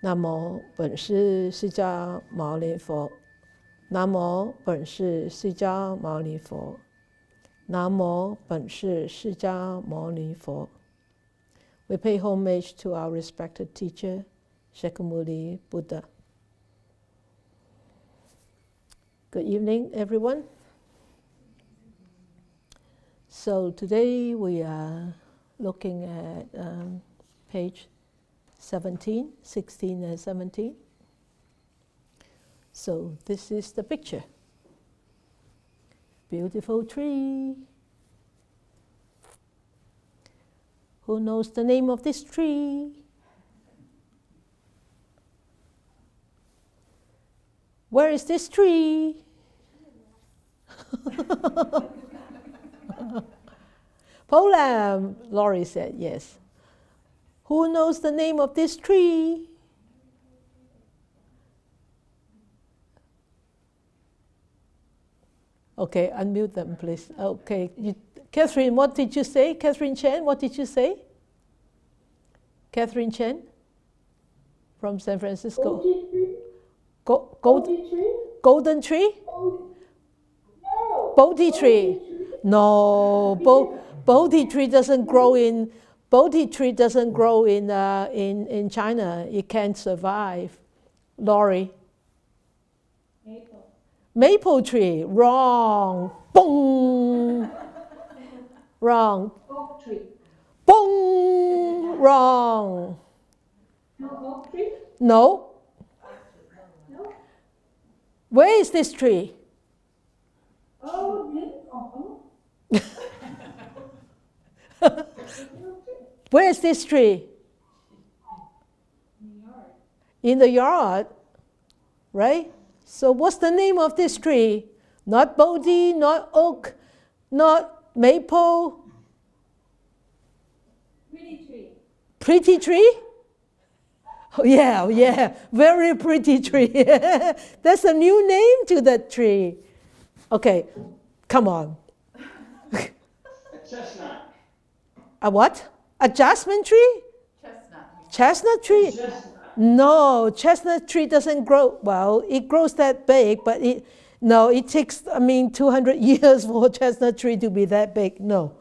南无本师释迦牟尼佛。南无本师释迦牟尼佛。南无本师释迦牟尼佛。We pay homage to our respected teacher, Shakyamuni Buddha. Good evening, everyone. So today we are looking at page 17, 16 and 17. So this is the picture. Beautiful tree. Who knows the name of this tree? Where is this tree? Polam, Laurie said yes. Who knows the name of this tree? Okay, unmute them, please. Okay, Catherine, what did you say? Catherine Chen, what did you say? Catherine Chen from San Francisco. Golden tree? Golden tree? Bodhi tree. No, Bodhi tree doesn't grow in. Bodhi tree doesn't grow in China. It can't survive. Laurie. Maple tree. Wrong. Boom. Wrong. Oak tree. Boom. Wrong. No oak tree? No. No. Where is this tree? Oh, Where is this tree? In the yard, right? So what's the name of this tree? Not Bodhi, not oak, not maple. Pretty tree. Pretty tree? Oh, yeah, very pretty tree. That's a new name to that tree. Okay, come on. A chestnut. A what? A jasmine tree? Chestnut tree? Chestnut. No, chestnut tree doesn't grow. Well, it grows that big, but it takes, 200 years for a chestnut tree to be that big. No.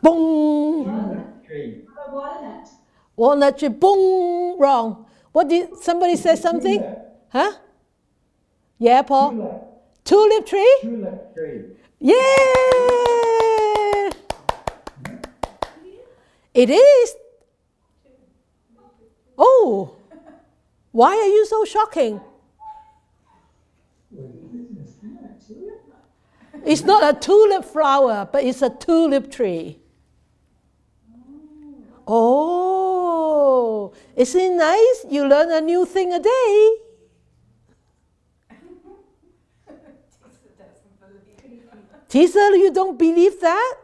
Boom. Walnut tree. Walnut. Walnut tree. Boom. Wrong. What did somebody say something? Huh? Yeah, Paul? Tulip tree? Tulip tree. Yeah! It is. Oh, why are you so shocking? It's not a tulip flower, but it's a tulip tree. Oh, isn't it nice? You learn a new thing a day. Tisa, you don't believe that?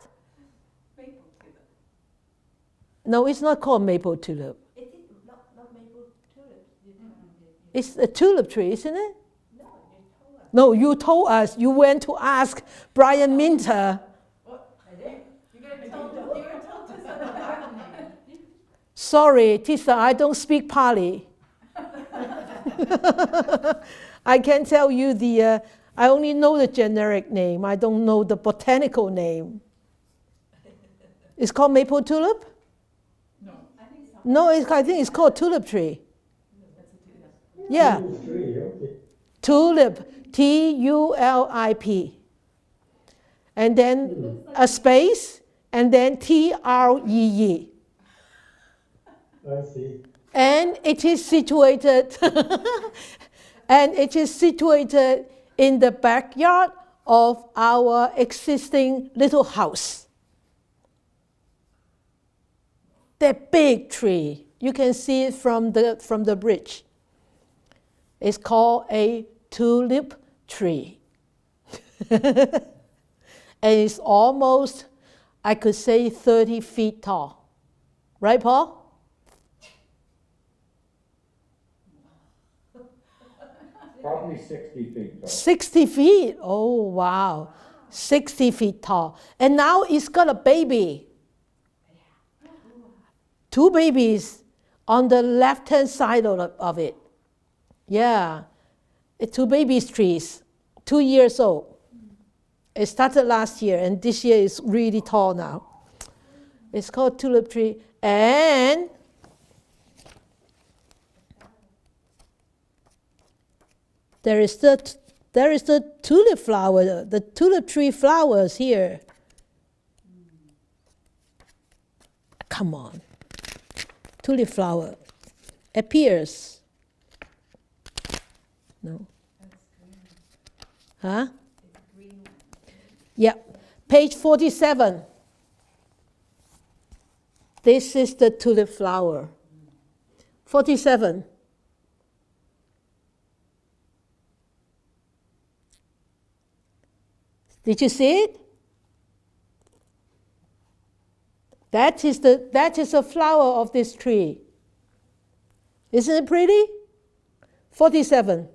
No, it's not called maple tulip. It is not maple tulip. It's a tulip tree, isn't it? No, you told us. No, you told us. You went to ask Brian Minter. What? I did? You were told to say the garden name. Sorry, Tisa, I don't speak Pali. I can tell you I only know the generic name. I don't know the botanical name. It's called maple tulip? No. I think so. No, I think it's called tulip tree. Yeah. Tulip. Tulip. And then a space, and then TREE. I see. And it is situated in the backyard of our existing little house. That big tree, you can see it from the bridge. It's called a tulip tree. And it's almost, I could say, 30 feet tall. Right, Paul? Probably 60 feet tall. 60 feet? Oh, wow. 60 feet tall. And now it's got a baby. 2 babies on the left-hand side of it. Yeah, it's 2 baby trees, 2 years old. It started last year, and this year is really tall now. It's called tulip tree. And there is the tulip flower, the tulip tree flowers here. Come on. Tulip flower appears. No. Huh? Yeah. Page 47. This is the tulip flower. 47. Did you see it? That is the flower of this tree. Isn't it pretty? 47.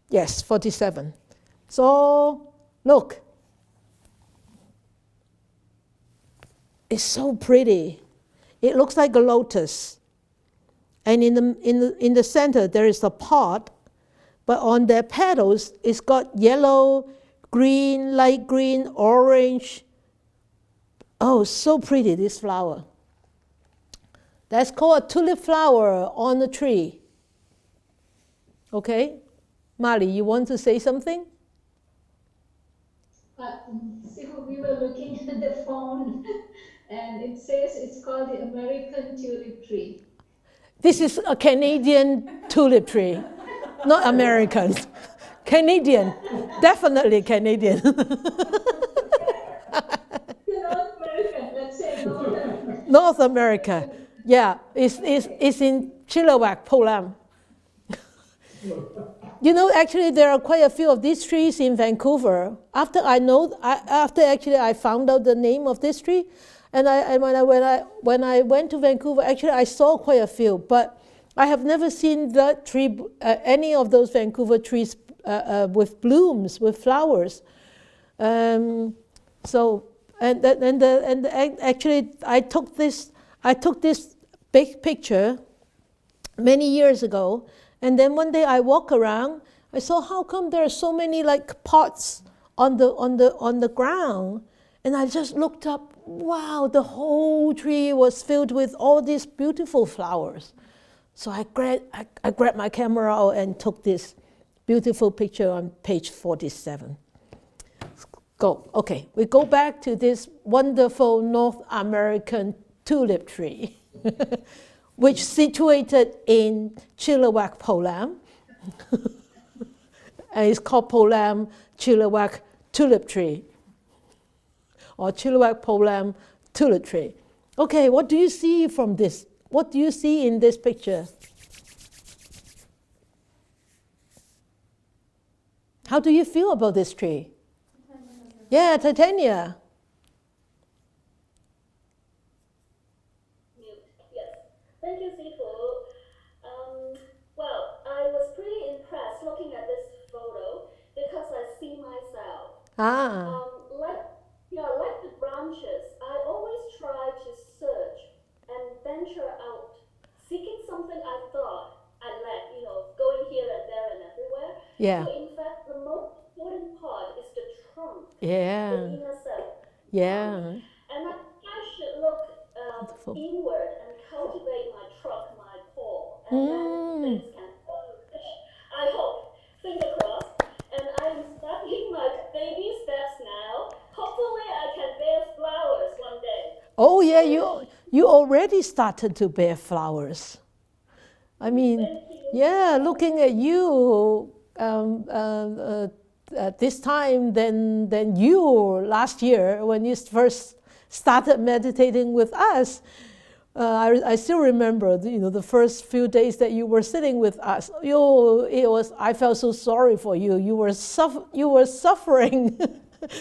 Yes, 47. So, look. It's so pretty. It looks like a lotus. And in the center there is a pot, but on the petals it's got yellow, green, light green, orange. Oh, so pretty, this flower. That's called a tulip flower on the tree. Okay? Mali, you want to say something? So we were looking at the phone and it says it's called the American tulip tree. This is a Canadian tulip tree, not American. Canadian, definitely Canadian. North American, let's say North American. North America, yeah, it's in Chilliwack, Polam. You know, actually, there are quite a few of these trees in Vancouver. After I found out the name of this tree, and when I went to Vancouver, actually I saw quite a few, but I have never seen that tree, any of those Vancouver trees with blooms, with flowers. Actually, I took this big picture many years ago. And then one day I walk around, I saw how come there are so many like pots on the ground, and I just looked up. Wow, the whole tree was filled with all these beautiful flowers. So I grabbed my camera out and took this beautiful picture on page 47. Go. Okay, we go back to this wonderful North American tulip tree. Which situated in Chilliwack, Polam. And it's called Polam Chilliwack Tulip Tree. Or Chilliwack Polam Tulip Tree. Okay, what do you see from this? What do you see in this picture? How do you feel about this tree? Yeah, Titania. Thank you, Sifu. Well, I was pretty impressed looking at this photo because I see myself. Like the branches, I always try to search and venture out, seeking something I thought I lacked, going here and there and everywhere. Yeah. So in fact, the most important part is the trunk, Yeah. the inner self. Yeah. And I should look inward and cultivate my trunk, my core, and then things can flourish. I hope, finger crossed, and I'm starting my baby steps now. Hopefully I can bear flowers one day. Oh yeah, you already started to bear flowers. I mean, yeah, looking at you at this time than you last year when you first started meditating with us. I still remember, the first few days that you were sitting with us. I felt so sorry for you. You were suffering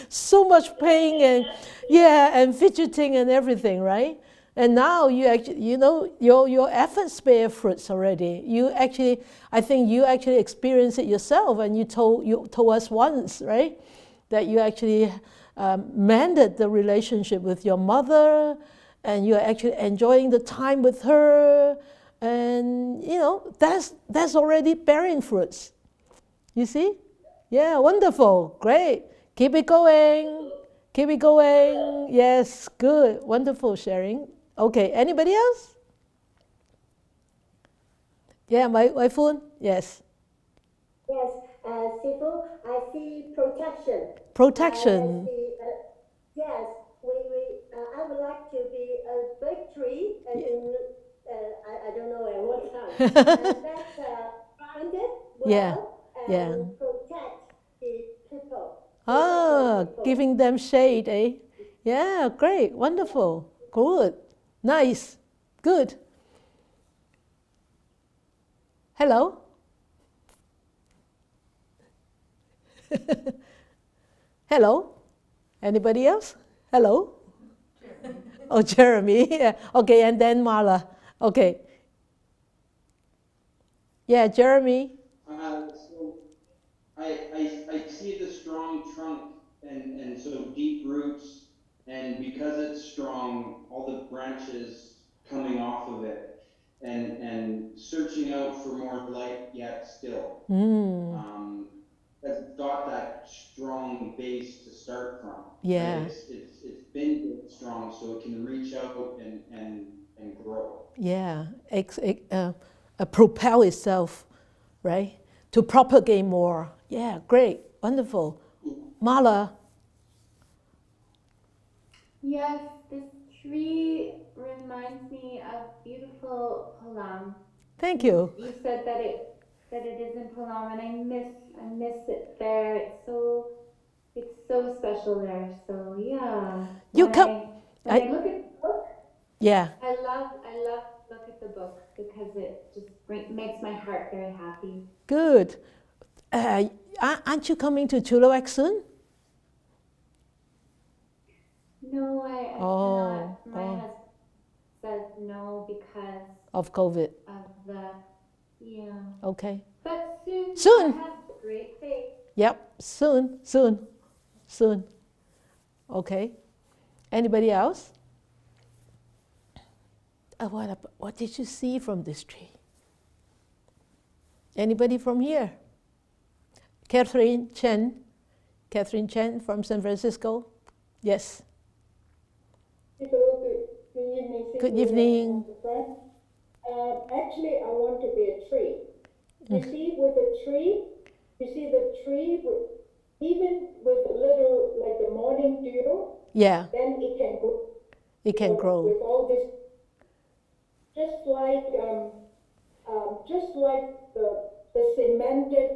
so much pain and fidgeting and everything, right? And now you actually, your efforts bear fruits already. I think you actually experienced it yourself, and you told us once, right, that you actually mended the relationship with your mother, and you're actually enjoying the time with her, and that's already bearing fruits. You see? Yeah, wonderful, great. Keep it going. Keep it going. Yes, good, wonderful sharing. Okay, anybody else? Yeah, my phone. Yes. Yes, Sifu, I see protection. I Protection. see, yes, I would like to be a big tree I don't know at what time, that grounded Yeah, well yeah. and protect the people. Ah, giving them shade, eh? Yeah, great, wonderful, good, nice, good. Hello? Hello? Anybody else? Hello? Jeremy. Oh, Jeremy. Yeah. Okay, and then Marla. Okay. Yeah, Jeremy. So I see the strong trunk and so deep roots, and because it's strong, all the branches coming off of it, and searching out for more light yet still. Because it's got that strong base to start from. Yeah. Right? It's been built strong, so it can reach out and grow. Yeah, propel itself, right? To propagate more. Yeah, great, wonderful. Marla. Yes, this tree reminds me of beautiful Palam. Thank you. You said that it is in Palam, and I miss it there. It's so special there. So yeah, You when come. I look at the book, Yeah. I love to look at the book because it just makes my heart very happy. Good. Aren't you coming to Chuluak soon? No, I cannot. My husband says no because of COVID. of the Okay. But soon. Soon. I have great faith. Yep. Soon. Okay. Anybody else? What did you see from this tree? Anybody from here? Catherine Chen from San Francisco. Yes. Good evening. Good evening. Actually, I want to be a tree. You see, with a tree, even with a little, like the morning dew, Yeah. then it can grow. It can grow. With all this, just like the cemented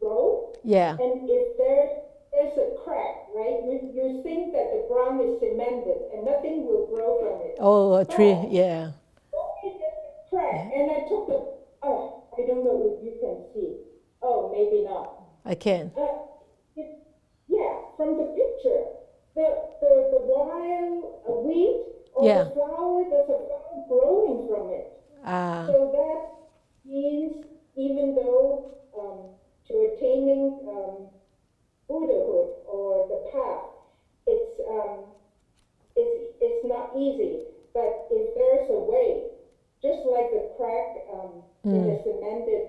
road. Yeah. And if there's a crack, right? You think that the ground is cemented and nothing will grow from it. Oh, a tree. Yeah. Only there's a crack, and I took I don't know if you can see. Oh, maybe not. I can. Yeah, from the picture, the wild weed or Yeah. the flower, there's a flower growing from it. So that means even though to attaining Buddhahood or the path, it's not easy. But if there's a way, just like the crack in the cemented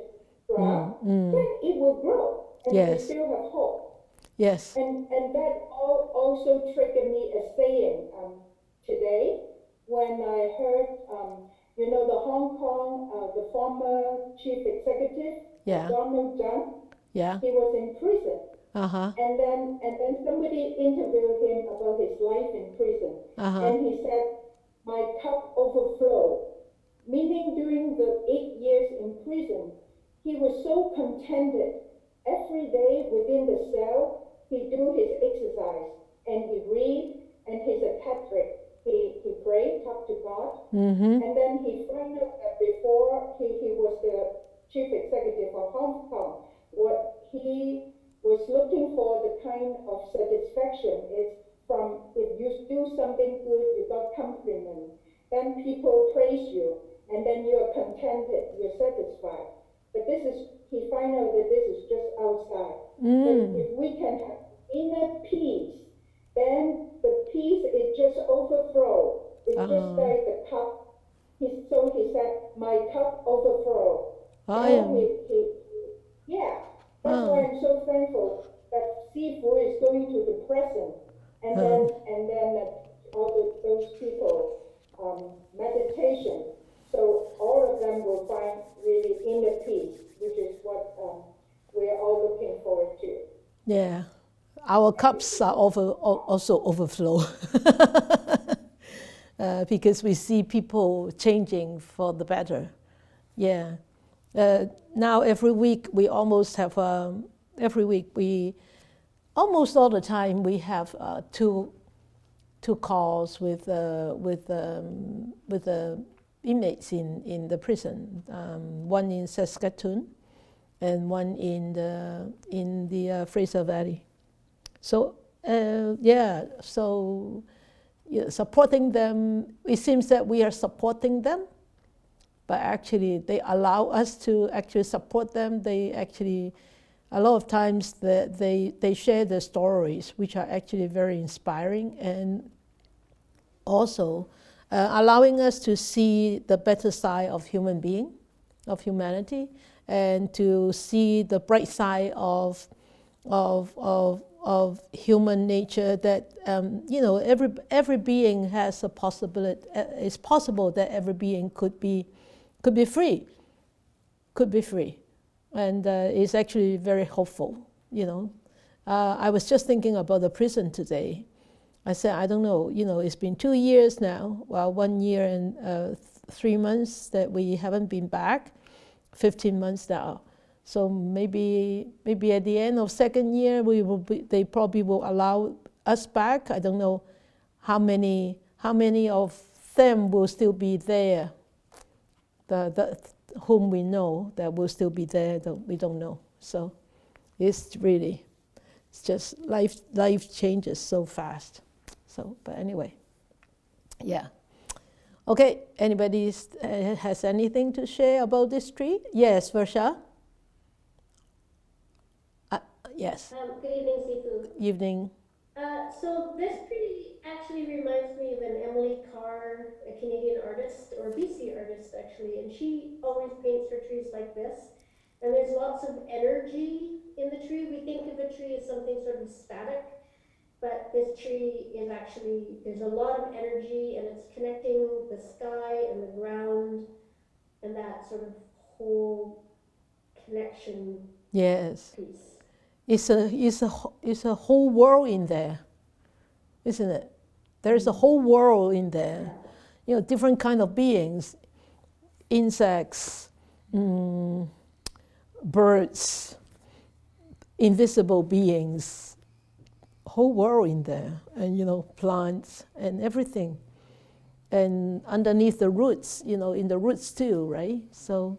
ground, then it will grow, and we still have hope. Yes. And that also triggered me a saying today when I heard, the Hong Kong, the former chief executive, Donald Trump. Yeah. He was in prison. Uh-huh. And then somebody interviewed him about his life in prison. Uh-huh. And he said, "My cup overflowed." Meaning during the 8 years in prison, he was so contented. Every day within the cell, he do his exercise and he read, and he's a Catholic. He prayed, talked to God. And then he found out that before he was the chief executive of Hong Kong, what he was looking for, the kind of satisfaction, is from if you do something good, you got compliment, then people praise you, and then you are contented, you're satisfied. But he found out that this is just outside. But if we can have inner peace, then the peace, it just overflows. It's just like the cup. So he said, my cup overflow. Now yeah, that's why I'm so thankful that Sifu is going to the present, and then all those people meditation. So all of them will find really inner peace, which is what we're all looking forward to. Yeah, our cups are also overflow because we see people changing for the better. Yeah. Now every week we almost have almost all the time we have two calls with inmates in the prison. One in Saskatoon, and one in the Fraser Valley. So supporting them. It seems that we are supporting them, but actually they allow us to actually support them. They actually, a lot of times they share their stories, which are actually very inspiring, and also allowing us to see the better side of humanity, and to see the bright side of human nature. That every being has a possibility. It's possible that every being could be free, and it's actually very hopeful. I was just thinking about the prison today. I said, I don't know. It's been 2 years now. Well, 1 year and 3 months that we haven't been back. 15 months now. So maybe at the end of second year they probably will allow us back. I don't know how many of them will still be there. The whom we know that will still be there, that we don't know. So it's just life changes so fast. So, but anyway, yeah. Okay, anybody has anything to share about this tree? Yes, Varsha? Yes. Good evening, Sifu. Evening. So this tree actually reminds me of an Emily Carr, a Canadian artist, or BC artist actually, and she always paints her trees like this. And there's lots of energy in the tree. We think of a tree as something sort of static, but this tree is actually, there's a lot of energy, and it's connecting the sky and the ground, and that sort of whole connection. Yes. Piece. It's a whole world in there, isn't it? There's a whole world in there. Different kind of beings, insects, birds, invisible beings, whole world in there, and plants and everything, and underneath the roots, in the roots too, right? So,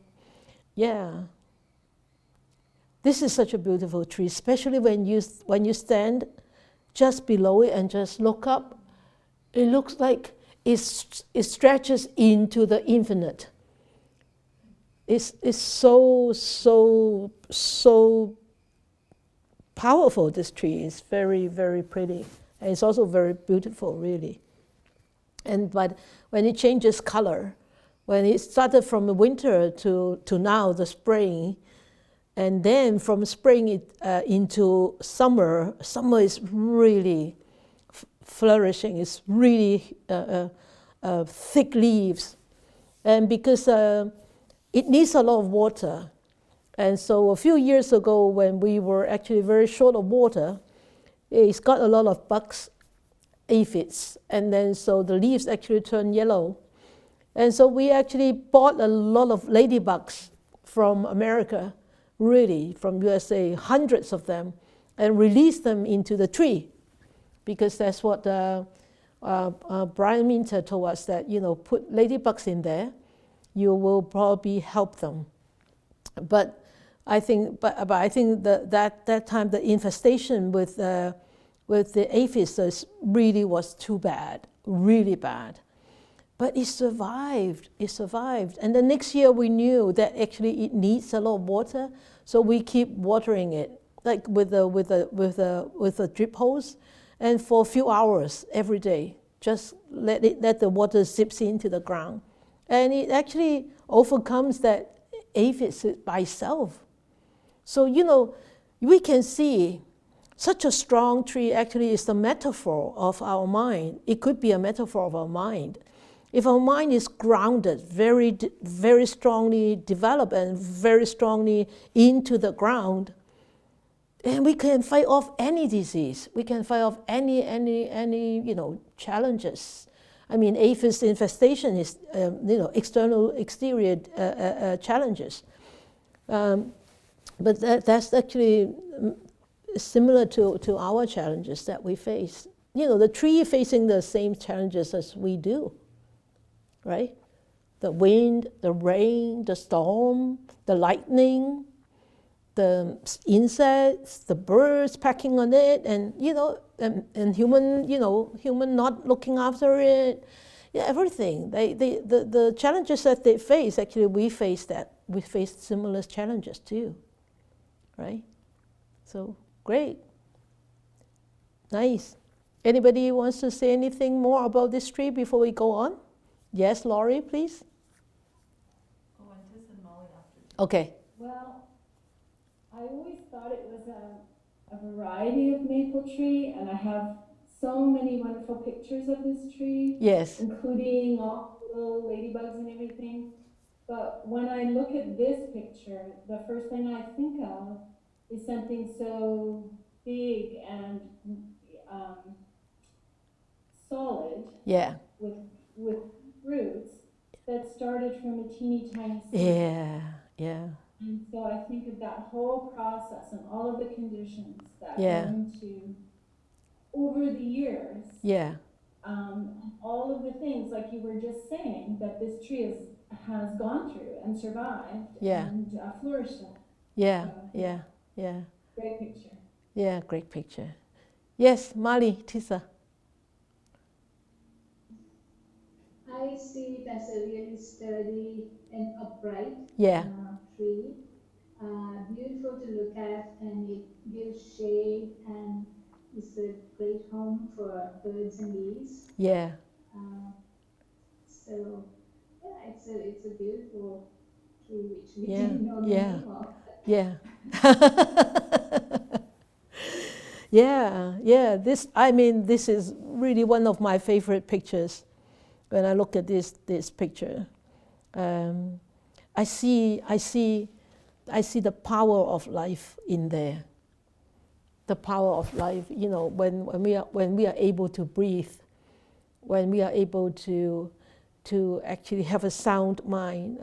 yeah. This is such a beautiful tree, especially when you stand just below it and just look up. It looks like it stretches into the infinite. It's so powerful. This tree is very, very pretty, and it's also very beautiful, really. But when it changes color, when it started from the winter to now the spring. And then from spring into summer is really flourishing. It's really thick leaves. And because it needs a lot of water. And so a few years ago when we were actually very short of water, it's got a lot of bugs, aphids. And then so the leaves actually turn yellow. And so we actually bought a lot of ladybugs from America, really, from USA, hundreds of them, and release them into the tree, because that's what Brian Minter told us, that put ladybugs in there, you will probably help them. But I think, that time the infestation with the aphids really was too bad, really bad. But it survived. And the next year we knew that actually it needs a lot of water, so we keep watering it, like with a drip hose, and for a few hours every day, just let the water zips into the ground. And it actually overcomes that aphis by itself. So, we can see such a strong tree actually is the metaphor of our mind. It could be a metaphor of our mind. If our mind is grounded, very, very strongly developed and very strongly into the ground, and we can fight off any disease. We can fight off any challenges. I mean, aphis infestation is, exterior challenges. But that's actually similar to our challenges that we face. The tree facing the same challenges as we do, right? The wind, the rain, the storm, the lightning, the insects, the birds pecking on it, and and human not looking after it. Yeah, everything. The challenges that they face, actually we face similar challenges too, right? So great, nice. Anybody wants to say anything more about this tree before we go on? Yes, Laurie, please. Oh, and Tis and Molly after. Okay. Well, I always thought it was a variety of maple tree, and I have so many wonderful pictures of this tree. Yes. Including all the little ladybugs and everything. But when I look at this picture, the first thing I think of is something so big and solid. Yeah. With roots that started from a teeny tiny seed. Yeah. Yeah. And so I think of that whole process and all of the conditions that Yeah. go into over the years. Yeah. All of the things, like you were just saying, that this tree has gone through and survived. Yeah. And flourished in. Yeah. So, Yeah. Yeah. Great picture. Yeah. Great picture. Yes, Molly, Tisa. I see it as a really sturdy and upright tree. Beautiful to look at, and it gives shade and is a great home for birds and bees. Yeah. So yeah, it's a beautiful tree which we Yeah. didn't know the Yeah. name of. Yeah. Yeah. This is really one of my favorite pictures. When I look at this picture, I see the power of life in there. The power of life, when we are able to breathe, when we are able to actually have a sound mind.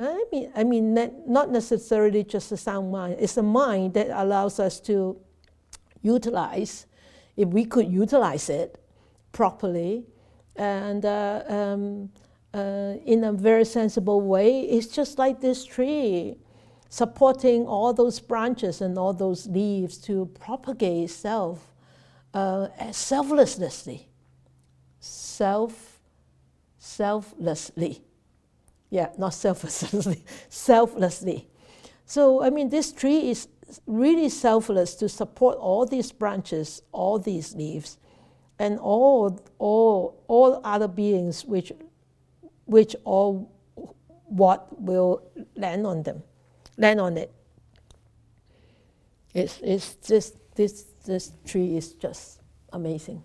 I mean, not necessarily just a sound mind. It's a mind that allows us to utilize, if we could utilize it properly, and in a very sensible way. It's just like this tree, supporting all those branches and all those leaves to propagate itself selflessly. Selflessly. Yeah, not selflessly, selflessly. So, this tree is really selfless to support all these branches, all these leaves, and all other beings which all what will land on it. It's just this tree is just amazing.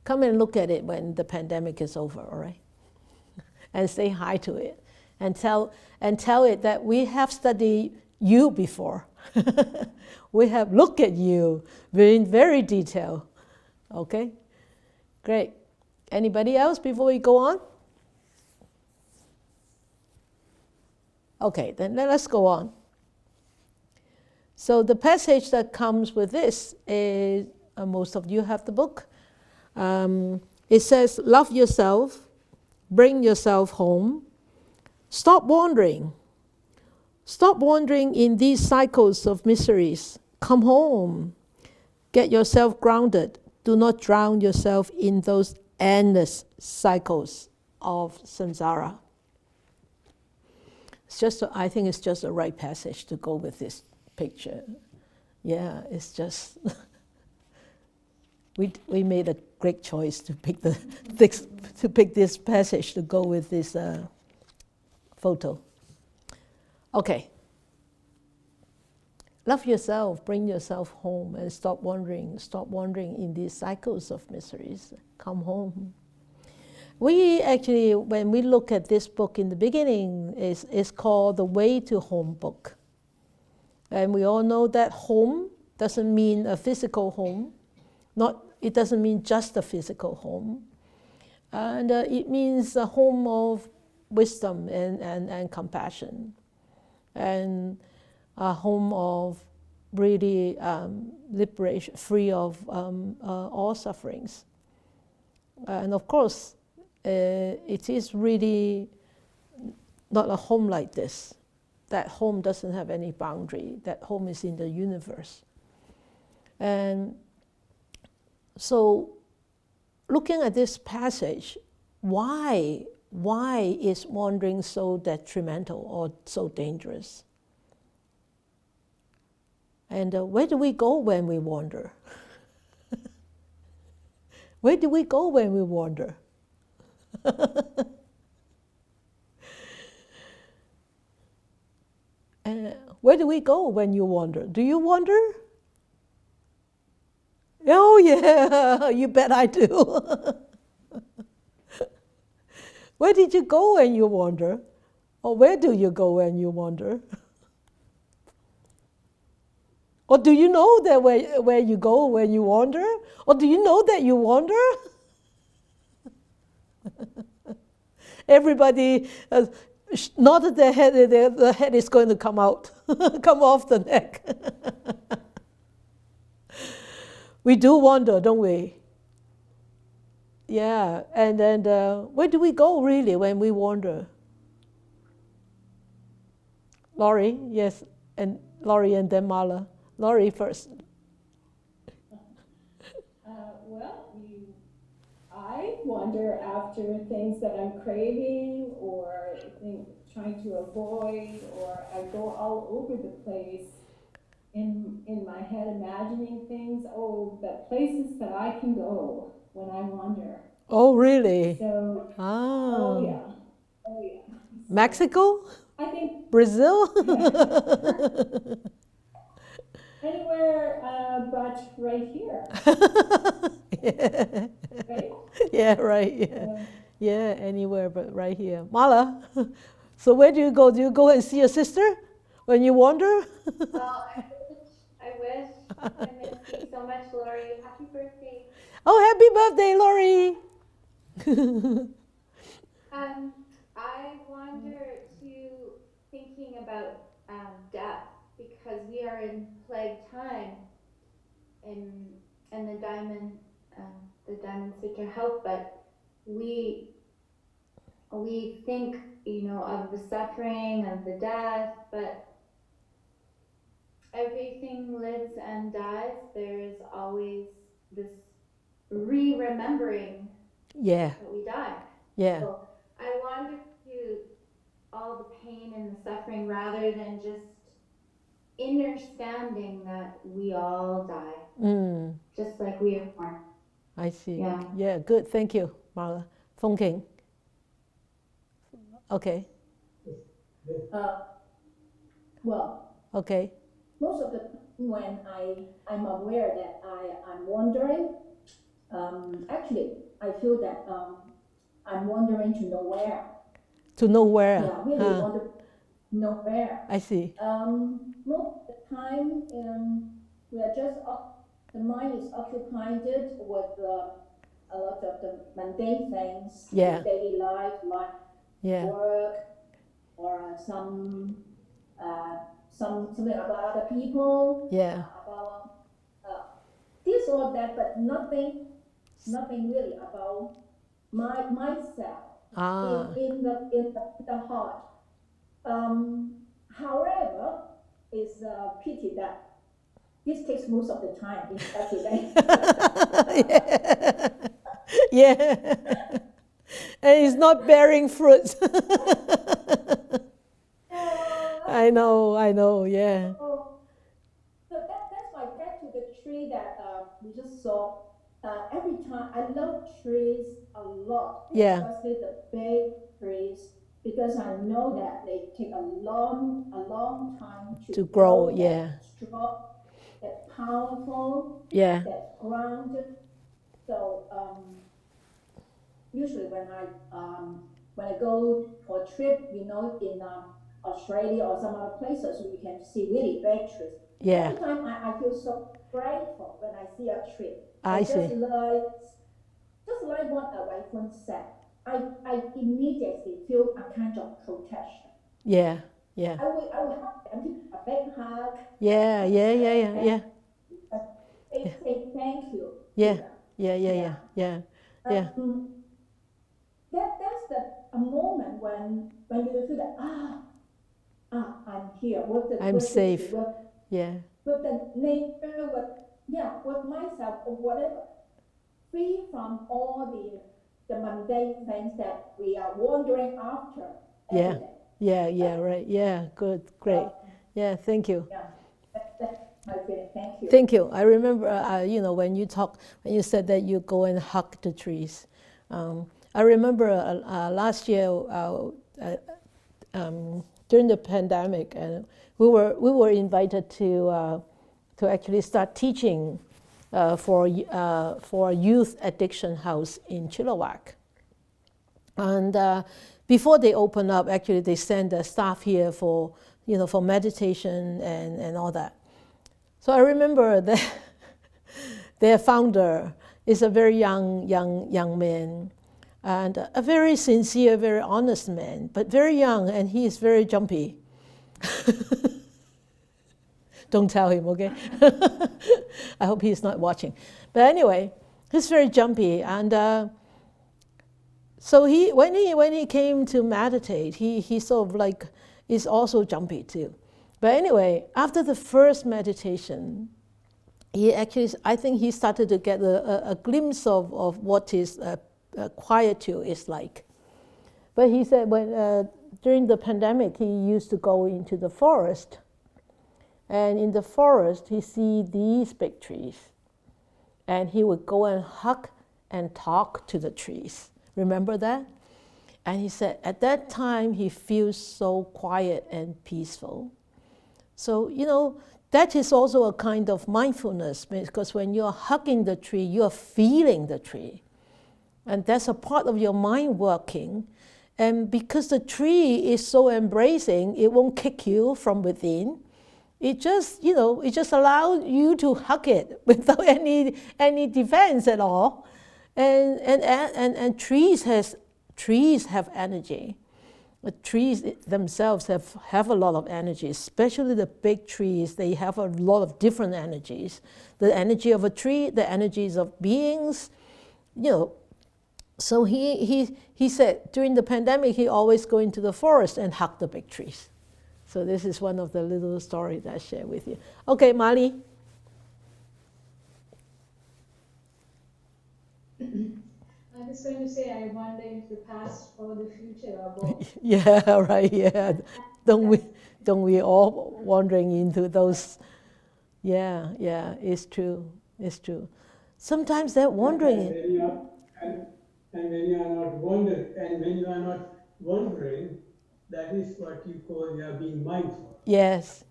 Come and look at it when the pandemic is over, all right? And say hi to it, and tell it that we have studied you before. We have looked at you in very detail. Okay, great. Anybody else before we go on? Okay, then let us go on. So the passage that comes with this is, most of you have the book. It says, love yourself, bring yourself home, stop wandering. Stop wandering in these cycles of miseries. Come home. Get yourself grounded. Do not drown yourself in those endless cycles of samsara. I think it's just the right passage to go with this picture. Yeah, it's just we made a great choice to pick this passage to go with this photo. Okay. Love yourself, bring yourself home, and stop wandering in these cycles of miseries. Come home. We actually, when we look at this book in the beginning, it's called the Way to Home book. And we all know that home doesn't mean a physical home. It doesn't mean just a physical home. And it means a home of wisdom and compassion. And a home of really liberation, free of all sufferings. And of course, it is really not a home like this. That home doesn't have any boundary. That home is in the universe. And so, looking at this passage, why is wandering so detrimental or so dangerous? And where do we go when we wander? Where do we go when we wander? Where do we go when you wander? Do you wander? Oh yeah, you bet I do. Where did you go when you wander? Or where do you go when you wander? Or do you know that where you go when you wander? Or do you know that you wander? Everybody nodded their head, the head is going to come out, come off the neck. We do wander, don't we? Yeah, and then where do we go really when we wander? Laurie, yes, and Laurie and then Mala. Laurie first. I wander after things that I'm craving or trying to avoid, or I go all over the place in my head imagining things, the places that I can go when I wander. Oh, really? So, oh yeah. Mexico? I think Brazil? anywhere but right here. Yeah. Right? Yeah, right. Yeah. Yeah, anywhere but right here. Mala, so where do you go? Do you go and see your sister when you wander? Well, I wish. I miss you so much, Lori. Happy birthday. Oh, happy birthday, Lori. I wander to thinking about death, because we are in plague time, and the Diamond Sutra help, but we think, of the suffering, of the death, but everything lives and dies. There's always this remembering that we die. Yeah. So I wander to all the pain and the suffering rather than just understanding that we all die, just like we are born. I see. Yeah. Yeah, good. Thank you, Marla. Fong King. Okay. Okay. Most of the time when I'm aware that I'm wandering, actually, I feel that I'm wandering to nowhere. To nowhere? Yeah, really wander nowhere. I see. Most of the time, we are just, the mind is occupied with a lot of the mundane things, daily life, work, or something about other people, about this or that, but nothing really about myself in the heart. However, it's a pity that this takes most of the time in every day. Yeah. And it's not bearing fruit. I know, yeah. So that's why back to the tree that we just saw. every time I love trees a lot, Yeah. especially the big trees, because I know that they take a long time To to grow, grow, yeah. that strong, that powerful, Yeah. that grounded. So usually when I go for a trip, in Australia or some other places, we can see really big trees. Yeah. Every time I feel so grateful when I see a tree. I see. Just like what Wai said, I immediately feel a kind of protection. Yeah. Yeah. I will hug them, give a big hug. Yeah. Yeah. Yeah. Yeah. Yeah. Say thank you Yeah. to them. Yeah. Yeah. Yeah. Yeah. Yeah. That's a moment when you feel that I'm here with the I'm safe. tree, with the nature, with myself or whatever, free from all the mundane things that we are wandering after every day. Yeah, right. Yeah, good, great. Yeah, thank you. Yeah, that's my feeling. Thank you. Thank you. I remember, when you said that you go and hug the trees. I remember last year during the pandemic, and we were invited to actually start teaching for a youth addiction house in Chilliwack. And before they open up, actually they send the staff here for meditation and all that. So I remember that their founder is a very young man, and a very sincere, very honest man, but very young, and he is very jumpy. Don't tell him, okay? I hope he's not watching. But anyway, he's very jumpy, and so when he came to meditate, he sort of like is also jumpy too. But anyway, after the first meditation, I think he started to get a glimpse of what is quietude is like. But he said during the pandemic, he used to go into the forest, and in the forest he see these big trees, and he would go and hug and talk to the trees. Remember that? And he said at that time he feels so quiet and peaceful. So, that is also a kind of mindfulness, because when you're hugging the tree, you're feeling the tree. And that's a part of your mind working. And because the tree is so embracing, it won't kick you from within. It just, it just allows you to hug it without any defense at all. And trees have energy. The trees themselves have a lot of energy, especially the big trees. They have a lot of different energies. The energy of a tree, the energies of beings, So he said during the pandemic, he always go into the forest and hug the big trees. So this is one of the little stories that I share with you. Okay, Mali. I was going to say, I wonder if the past or the future are both. Yeah, right. Yeah, don't we all wandering into those? Yeah, it's true. It's true. Sometimes that wandering. And when you are not wondering, that is what you call you are being mindful. Yes.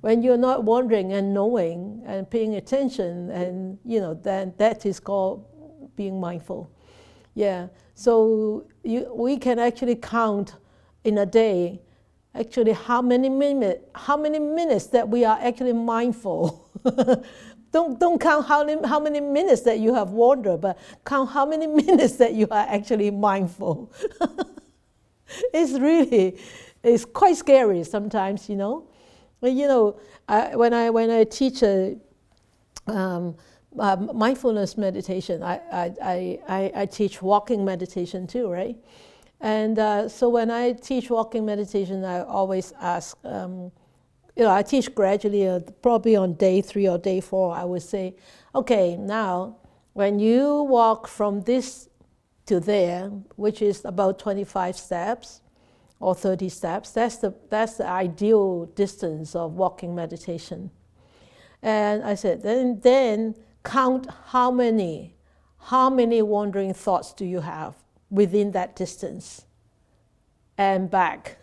When you're not wandering and knowing and paying attention, and then that is called being mindful. Yeah. So we can actually count in a day, actually how many minutes that we are actually mindful. Don't count how many minutes that you have wandered, but count how many minutes that you are actually mindful. It's quite scary sometimes, But when I teach mindfulness meditation, I teach walking meditation too, right? And so when I teach walking meditation, I always ask. I teach gradually, probably on day 3 or day 4, I would say, okay, now, when you walk from this to there, which is about 25 steps or 30 steps, that's the ideal distance of walking meditation. And I said, then count how many wandering thoughts do you have within that distance and back.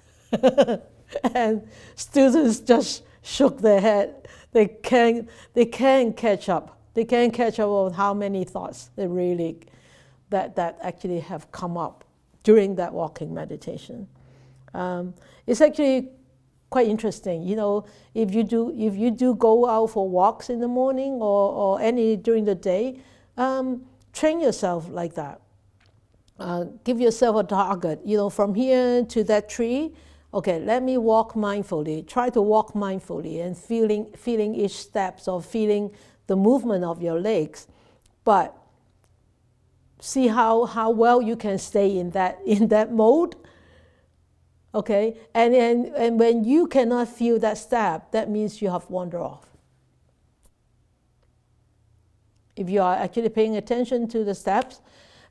And students just shook their head. They can't catch up. They can't catch up with how many thoughts they really that actually have come up during that walking meditation. It's actually quite interesting. You know, if you do go out for walks in the morning or any during the day, train yourself like that. Give yourself a target. You know, from here to that tree. Okay, let me walk mindfully. Try to walk mindfully and feeling each steps or feeling the movement of your legs, but see how well you can stay in that mode. Okay, and when you cannot feel that step, that means you have wandered off. If you are actually paying attention to the steps,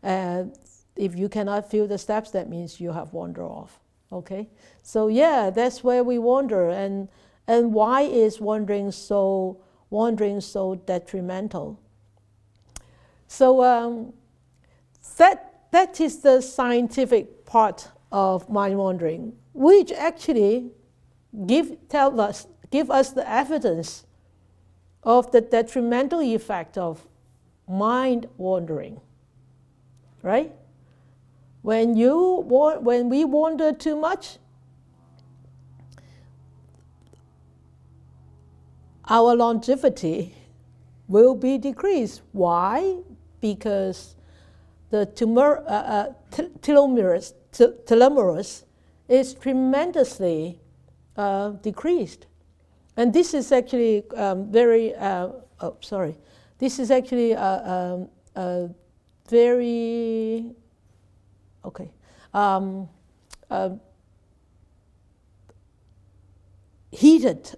if you cannot feel the steps, that means you have wandered off. Okay, so yeah, that's where we wander, and why is wandering so detrimental? So that is the scientific part of mind wandering, which actually give us the evidence of the detrimental effect of mind wandering, right? When we wander too much, our longevity will be decreased. Why? Because the telomerase is tremendously decreased. And this is actually this is actually very heated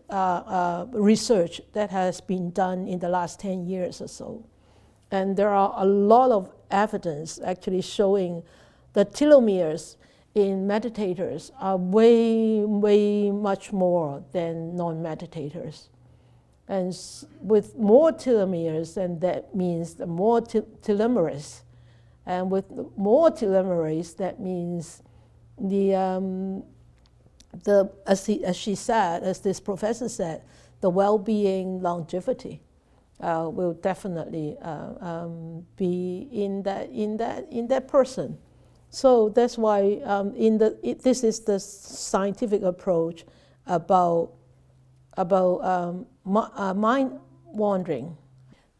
research that has been done in the last 10 years or so. And there are a lot of evidence actually showing that telomeres in meditators are way much more than non-meditators. And with more telomeres, and that means the more telomerase. And with more telomerase, that means as she said, as this professor said, the well-being longevity will definitely be in that person. So that's why this is the scientific approach about mind wandering.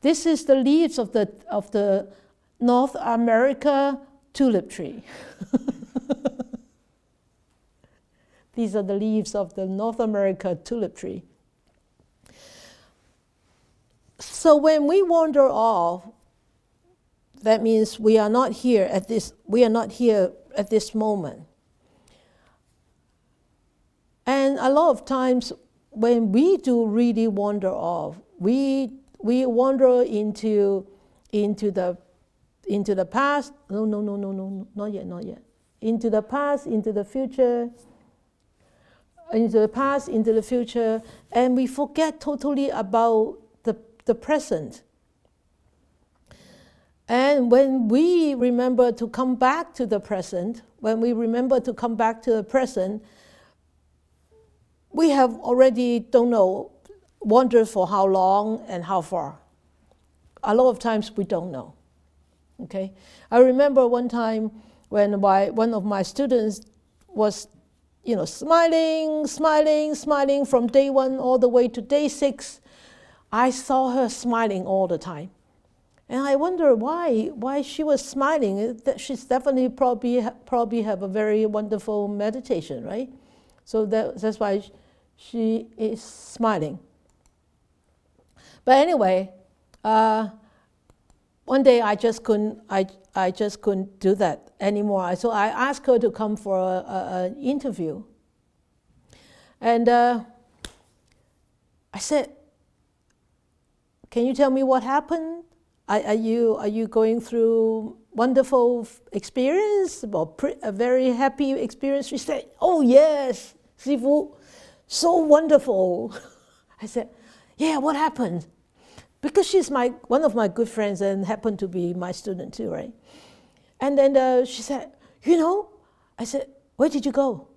This is the leaves of the North America tulip tree. These are the leaves of the North America tulip tree. So when we wander off, that means we are not here at this moment. And a lot of times when we do really wander off, we wander into the past. No, not yet. Into the past, into the future. Into the past, into the future, and we forget totally about the present. And when we remember to come back to the present, we have already, wandered for how long and how far. A lot of times we don't know. Okay, I remember one time when one of my students was smiling from day 1 all the way to day 6. I saw her smiling all the time. And I wonder why she was smiling. She's definitely probably have a very wonderful meditation, right? So that's why she is smiling. But anyway, one day I just couldn't do that anymore. So I asked her to come for an interview. And I said, "Can you tell me what happened? Are you going through wonderful experience or a very happy experience?" She said, "Oh yes, Sifu, so wonderful." I said, "Yeah, what happened?" because she's one of my good friends and happened to be my student too, right? And then she said, you know, I said, where did you go?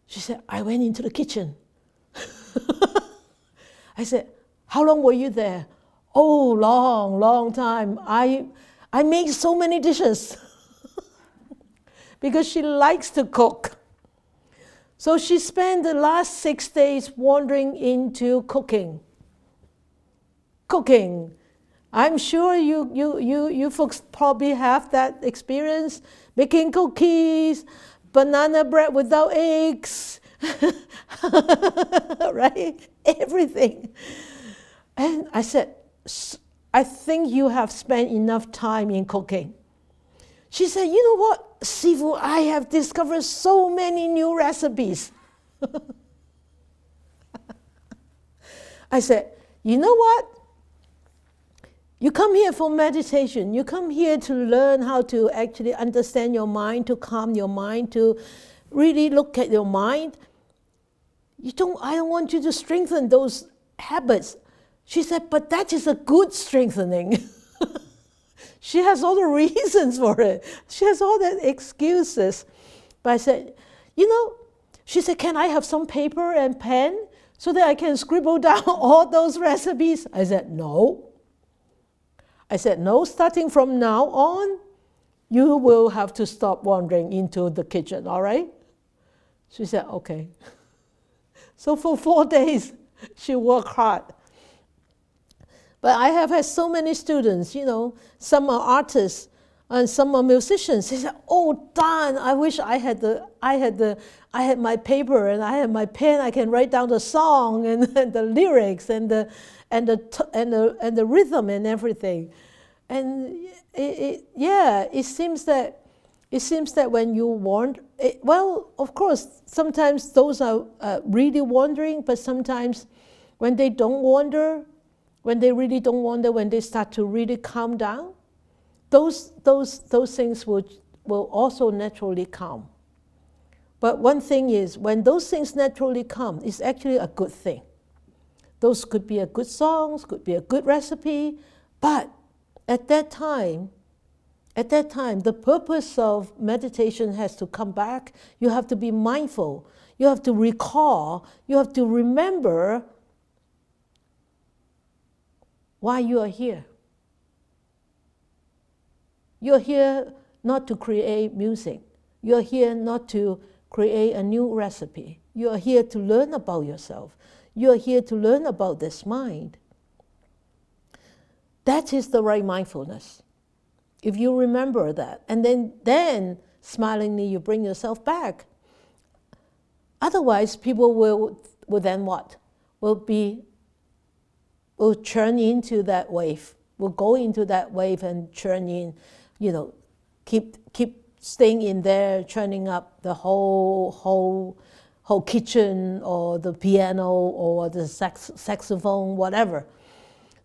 She said, I went into the kitchen. I said, how long were you there? Oh, long time. I made so many dishes because she likes to cook. So she spent the last 6 days wandering into cooking. Cooking. I'm sure you folks probably have that experience, making cookies, banana bread without eggs, right? Everything. And I said, I think you have spent enough time in cooking. She said, you know what, Sifu, I have discovered so many new recipes. I said, you know what? You come here for meditation. You come here to learn how to actually understand your mind, to calm your mind, to really look at your mind. I don't want you to strengthen those habits. She said, but that is a good strengthening. She has all the reasons for it. She has all the excuses. But I said, you know, she said, can I have some paper and pen so that I can scribble down all those recipes? I said, no. I said, no, starting from now on, you will have to stop wandering into the kitchen, all right? She said, okay. So for 4 days, she worked hard. But I have had so many students, you know, some are artists and some are musicians. They said, oh, darn, I wish I had my paper and I had my pen. I can write down the song and the lyrics and the rhythm and everything. And it seems that when you wander, well, of course, sometimes those are really wandering, but sometimes when they don't wander, when they really don't wander, when they start to really calm down, those things will also naturally come. But one thing is, when those things naturally come, it's actually a good thing. Those could be a good songs, could be a good recipe, but at that time, the purpose of meditation has to come back. You have to be mindful. You have to recall. You have to remember why you are here. You're here not to create music. You're here not to create a new recipe. You're here to learn about yourself. You're here to learn about this mind. That is the right mindfulness. If you remember that, and then smilingly you bring yourself back. Otherwise, people will then what? Will churn into that wave. Will go into that wave and churn in, you know, keep staying in there, churning up the whole kitchen or the piano or the saxophone, whatever.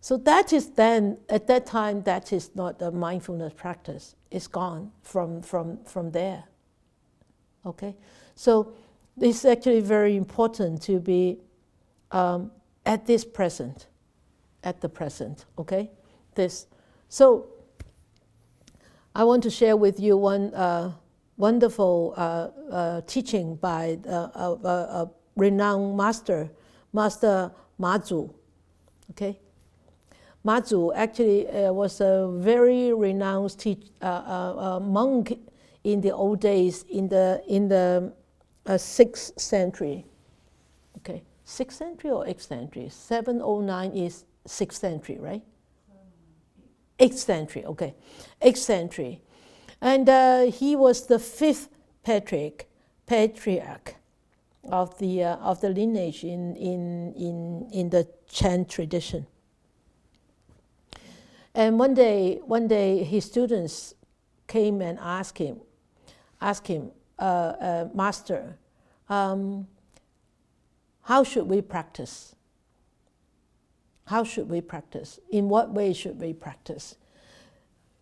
So that is then, at that time, that is not a mindfulness practice. It's gone from there. Okay? So it's actually very important to be at the present, okay? So I want to share with you one wonderful teaching by a renowned master, Master Mazu, okay? Mazu actually was a very renowned monk in the old days, in the 6th century. Okay, 6th century or 8th century? 709 is 6th century, right? 8th century, okay, 8th century, and he was the 5th patriarch of the lineage in the Chan tradition. And one day his students came and asked him, Master, how should we practice? How should we practice? In what way should we practice?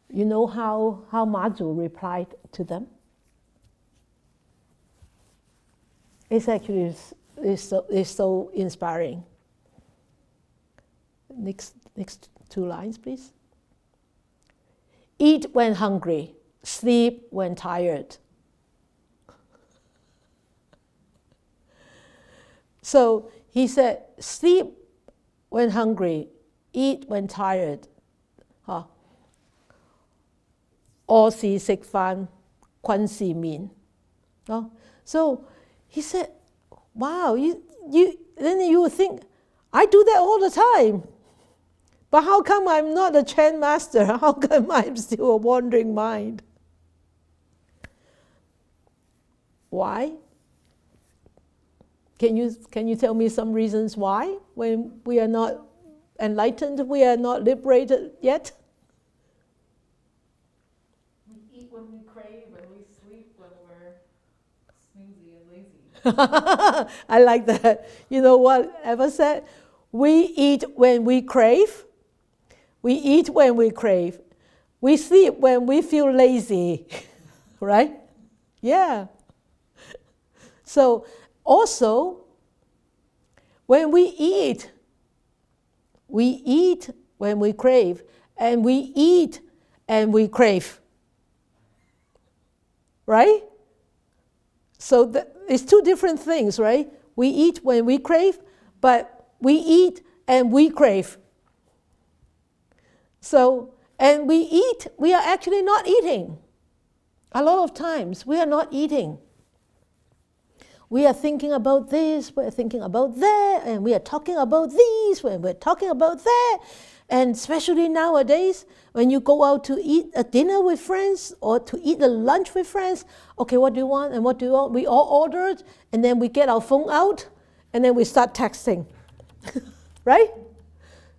You know how Mazu replied to them? It's actually it's so inspiring. Next 2 lines, please. Eat when hungry, sleep when tired. So he said, sleep when hungry, eat when tired. 屙時食飯，困時眠. So he said, wow, then you would think, I do that all the time. But how come I'm not a Chan master? How come I'm still a wandering mind? Why? Can you tell me some reasons why? When we are not enlightened, we are not liberated yet? We eat when we crave and we sleep when we're snoozy and lazy. I like that. You know what Eva said? We eat when we crave. We eat when we crave. We sleep when we feel lazy. Right? Yeah. So also, when we eat when we crave, and we eat and we crave. Right? So it's 2 different things, right? We eat when we crave, but we eat and we crave. So, and we eat, we are actually not eating. A lot of times, we are not eating. We are thinking about this, we're thinking about that, and we are talking about these, when we're talking about that. And especially nowadays, when you go out to eat a dinner with friends or to eat a lunch with friends, okay, what do you want and what do you want? We all ordered, and then we get our phone out, and then we start texting. Right?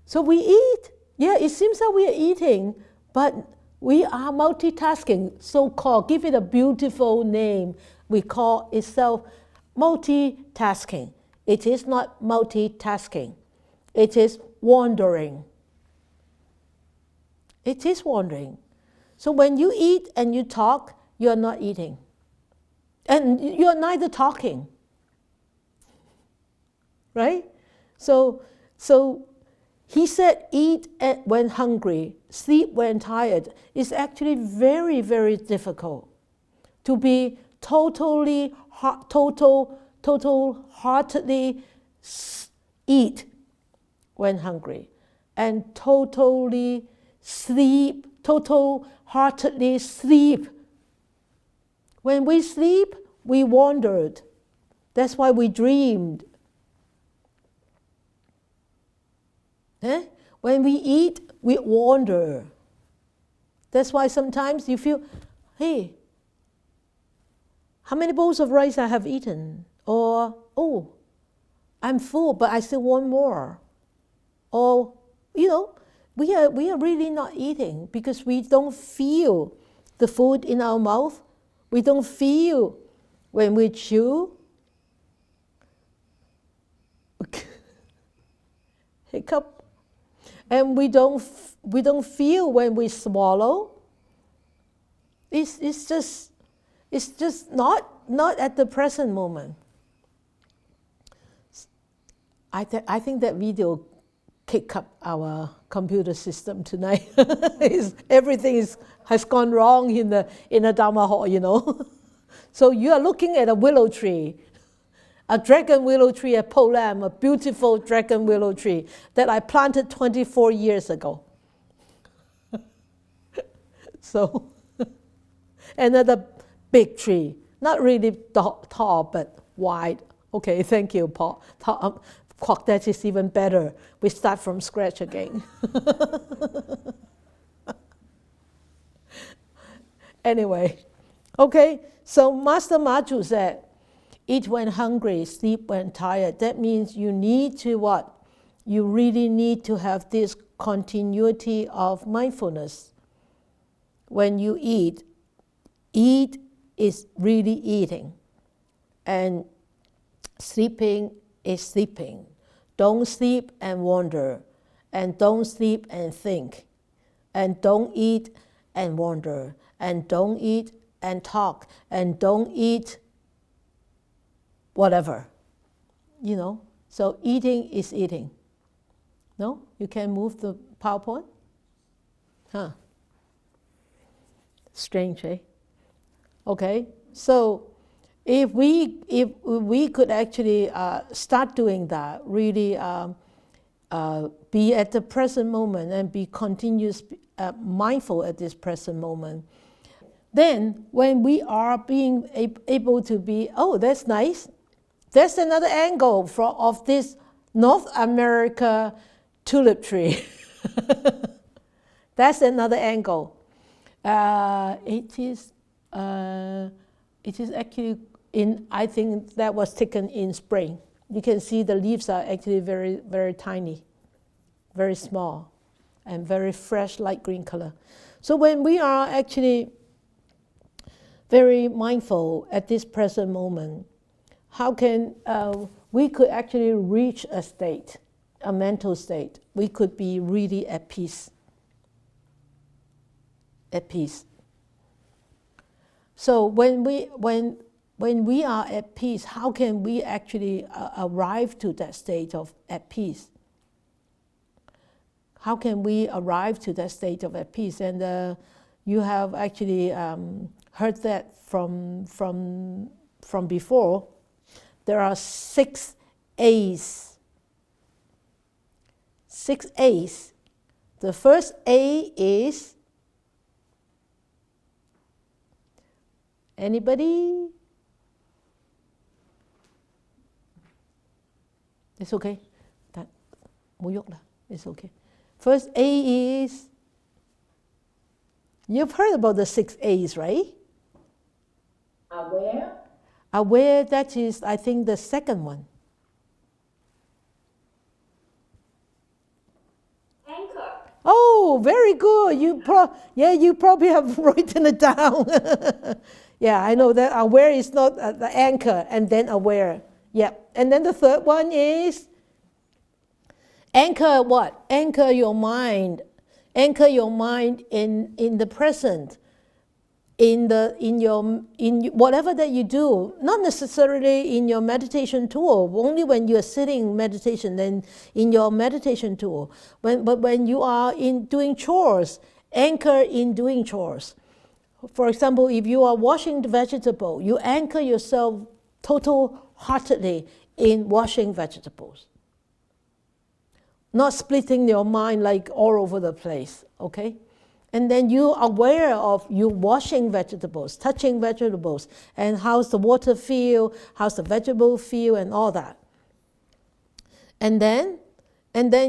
So we eat. Yeah, it seems that we are eating, but we are multitasking, so-called. Give it a beautiful name. We call itself multitasking. It is not multitasking. It is wandering. It is wandering. So when you eat and you talk, you are not eating. And you are neither talking. Right? So he said, eat when hungry, sleep when tired. It's actually very, very difficult to be total-heartedly eat when hungry, and total-heartedly sleep. When we sleep, we wandered. That's why we dreamed. When we eat, we wander. That's why sometimes you feel, hey, how many bowls of rice I have eaten? Or, oh, I'm full, but I still want more. Or, we are really not eating because we don't feel the food in our mouth. We don't feel when we chew. Hiccup. And we don't feel when we swallow. It's just not at the present moment. I think that video kicked up our computer system tonight. Everything has gone wrong in the Dhamma hall, So you are looking at a willow tree. A dragon willow tree at Po Lam, a beautiful dragon willow tree that I planted 24 years ago. So, another big tree, not really tall, but wide. Okay, thank you, Paul. That is even better. We start from scratch again. Anyway, okay, so Master Maju said, eat when hungry, sleep when tired. That means you need to what? You really need to have this continuity of mindfulness. When you eat is really eating. And sleeping is sleeping. Don't sleep and wander. And don't sleep and think. And don't eat and wander. And don't eat and talk. And don't eat whatever, So eating is eating. No? You can move the PowerPoint? Huh. Strange, eh? Okay, so if we could actually start doing that, really be at the present moment and be continuous mindful at this present moment, then when we are being able to be, oh, that's nice, that's another angle of this North America tulip tree. That's another angle. It is actually I think that was taken in spring. You can see the leaves are actually very, very tiny, very small, and very fresh, light green color. So when we are actually very mindful at this present moment, how can we could actually reach a state, a mental state? We could be really at peace. At peace. So when we are at peace, how can we actually arrive to that state of at peace? How can we arrive to that state of at peace? And you have actually heard that from before. There are 6 A's. 6 A's. The first A is, anybody? It's okay. That it's okay. First A is, you've heard about the 6 A's, right? Aware. Aware, that is, I think, the second one. Anchor. Oh, very good. You probably have written it down. Yeah, I know that aware is not the anchor, and then aware. Yeah, and then the third one is anchor what? Anchor your mind. Anchor your mind in the present. In whatever that you do, not necessarily in your meditation tool, only when you are sitting meditation, then in your meditation tool. But when you are in doing chores, anchor in doing chores. For example, if you are washing the vegetable, you anchor yourself total-heartedly in washing vegetables. Not splitting your mind like all over the place, okay? And then you're aware of you washing vegetables, touching vegetables, and how's the water feel, how's the vegetable feel, and all that. And then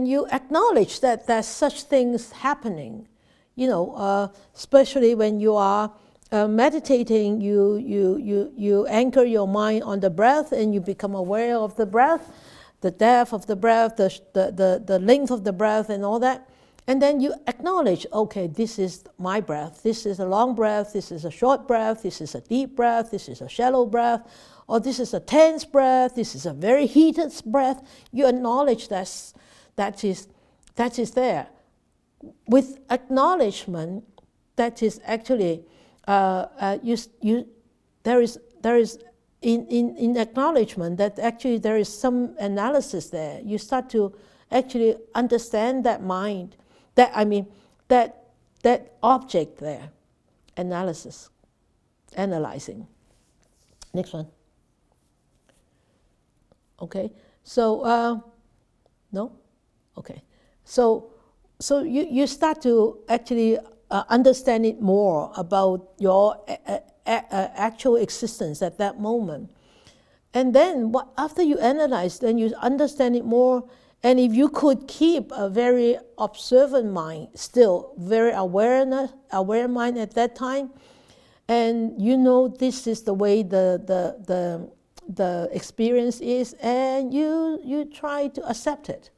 you acknowledge that there's such things happening. You know, especially when you are meditating, you anchor your mind on the breath, and you become aware of the breath, the depth of the breath, the length of the breath, and all that. And then you acknowledge, okay, this is my breath. This is a long breath. This is a short breath. This is a deep breath. This is a shallow breath. Or this is a tense breath. This is a very heated breath. You acknowledge that is there. With acknowledgement, that is actually there is in acknowledgement that actually there is some analysis there. You start to actually understand that mind. That object there, analyzing. Next one. Okay, so, no? Okay, so you start to actually understand it more about your actual existence at that moment. And then after you analyze, then you understand it more. And if you could keep a very observant mind, still very aware mind at that time, and you know this is the way the experience is, and you try to accept it,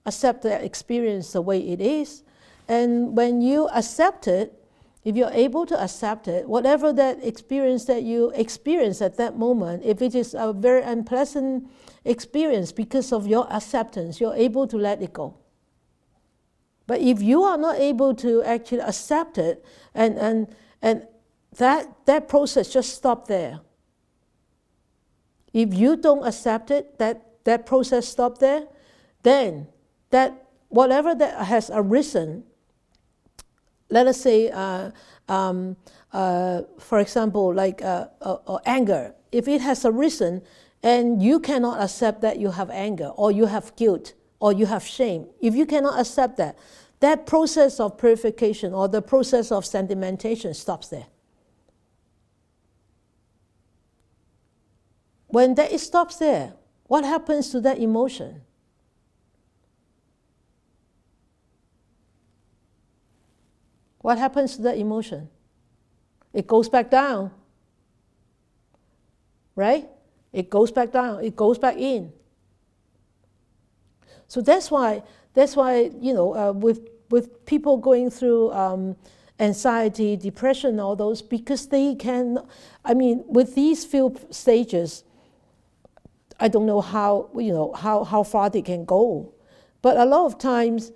accept the experience the way it is, and when you accept it, if you're able to accept it, whatever that experience that you experience at that moment, if it is a very unpleasant experience because of your acceptance, you're able to let it go. But if you are not able to actually accept it, and that process just stops there. If you don't accept it, that process stops there, then that whatever that has arisen, let us say, for example, like anger, if it has arisen and you cannot accept that you have anger, or you have guilt, or you have shame, if you cannot accept that, that process of purification or the process of sedimentation stops there. When that stops there, what happens to that emotion? What happens to that emotion? It goes back down, right? It goes back down, it goes back in. So that's why with people going through anxiety, depression, all those, because they can, with these few stages, I don't know how far they can go. But a lot of times,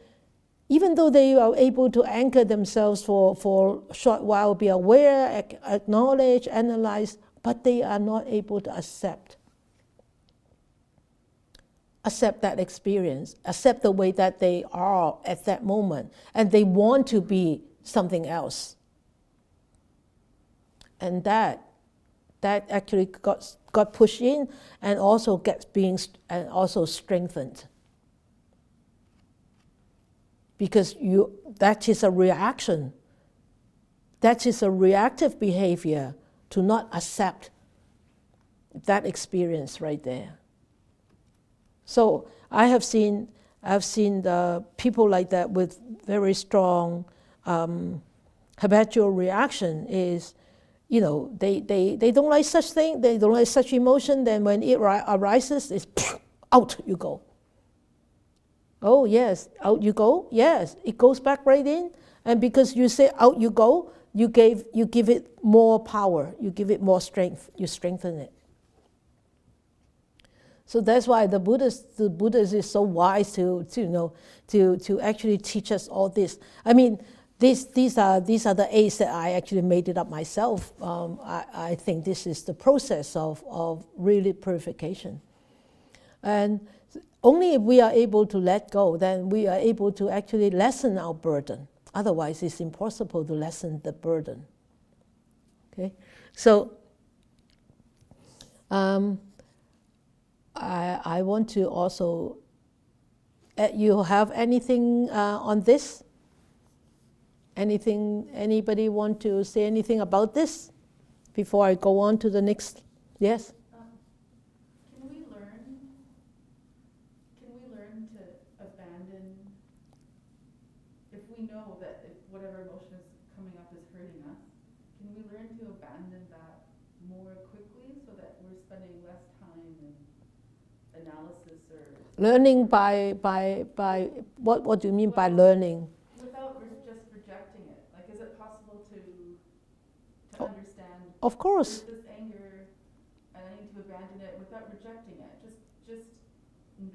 even though they are able to anchor themselves for a short while, be aware, acknowledge, analyze, but they are not able to accept that experience, accept the way that they are at that moment, and they want to be something else. And that actually got pushed in, and also also strengthened. Because that is a reaction. That is a reactive behavior to not accept that experience right there. So I have seen the people like that with very strong habitual reaction is, they don't like such thing, they don't like such emotion, then when it arises, it's out you go. Oh yes, out you go, yes, it goes back right in, and because you say out you go, you give it more power, you give it more strength, you strengthen it. So that's why the Buddhist is so wise to actually teach us all this. These are the aids that I actually made it up myself. I think this is the process of really purification. And only if we are able to let go, then we are able to actually lessen our burden. Otherwise, it's impossible to lessen the burden. Okay, so I want to also. You have anything on this? Anything? Anybody want to say anything about this before I go on to the next? Yes. Can we learn to abandon if we know that if whatever emotion is coming up is hurting us? Can we learn to abandon that more quickly so that we're spending less time in analysis or learning by what do you mean by learning? Without just rejecting it. Like, is it possible to understand? Of course. There's this anger, and I need to abandon it without rejecting it. Just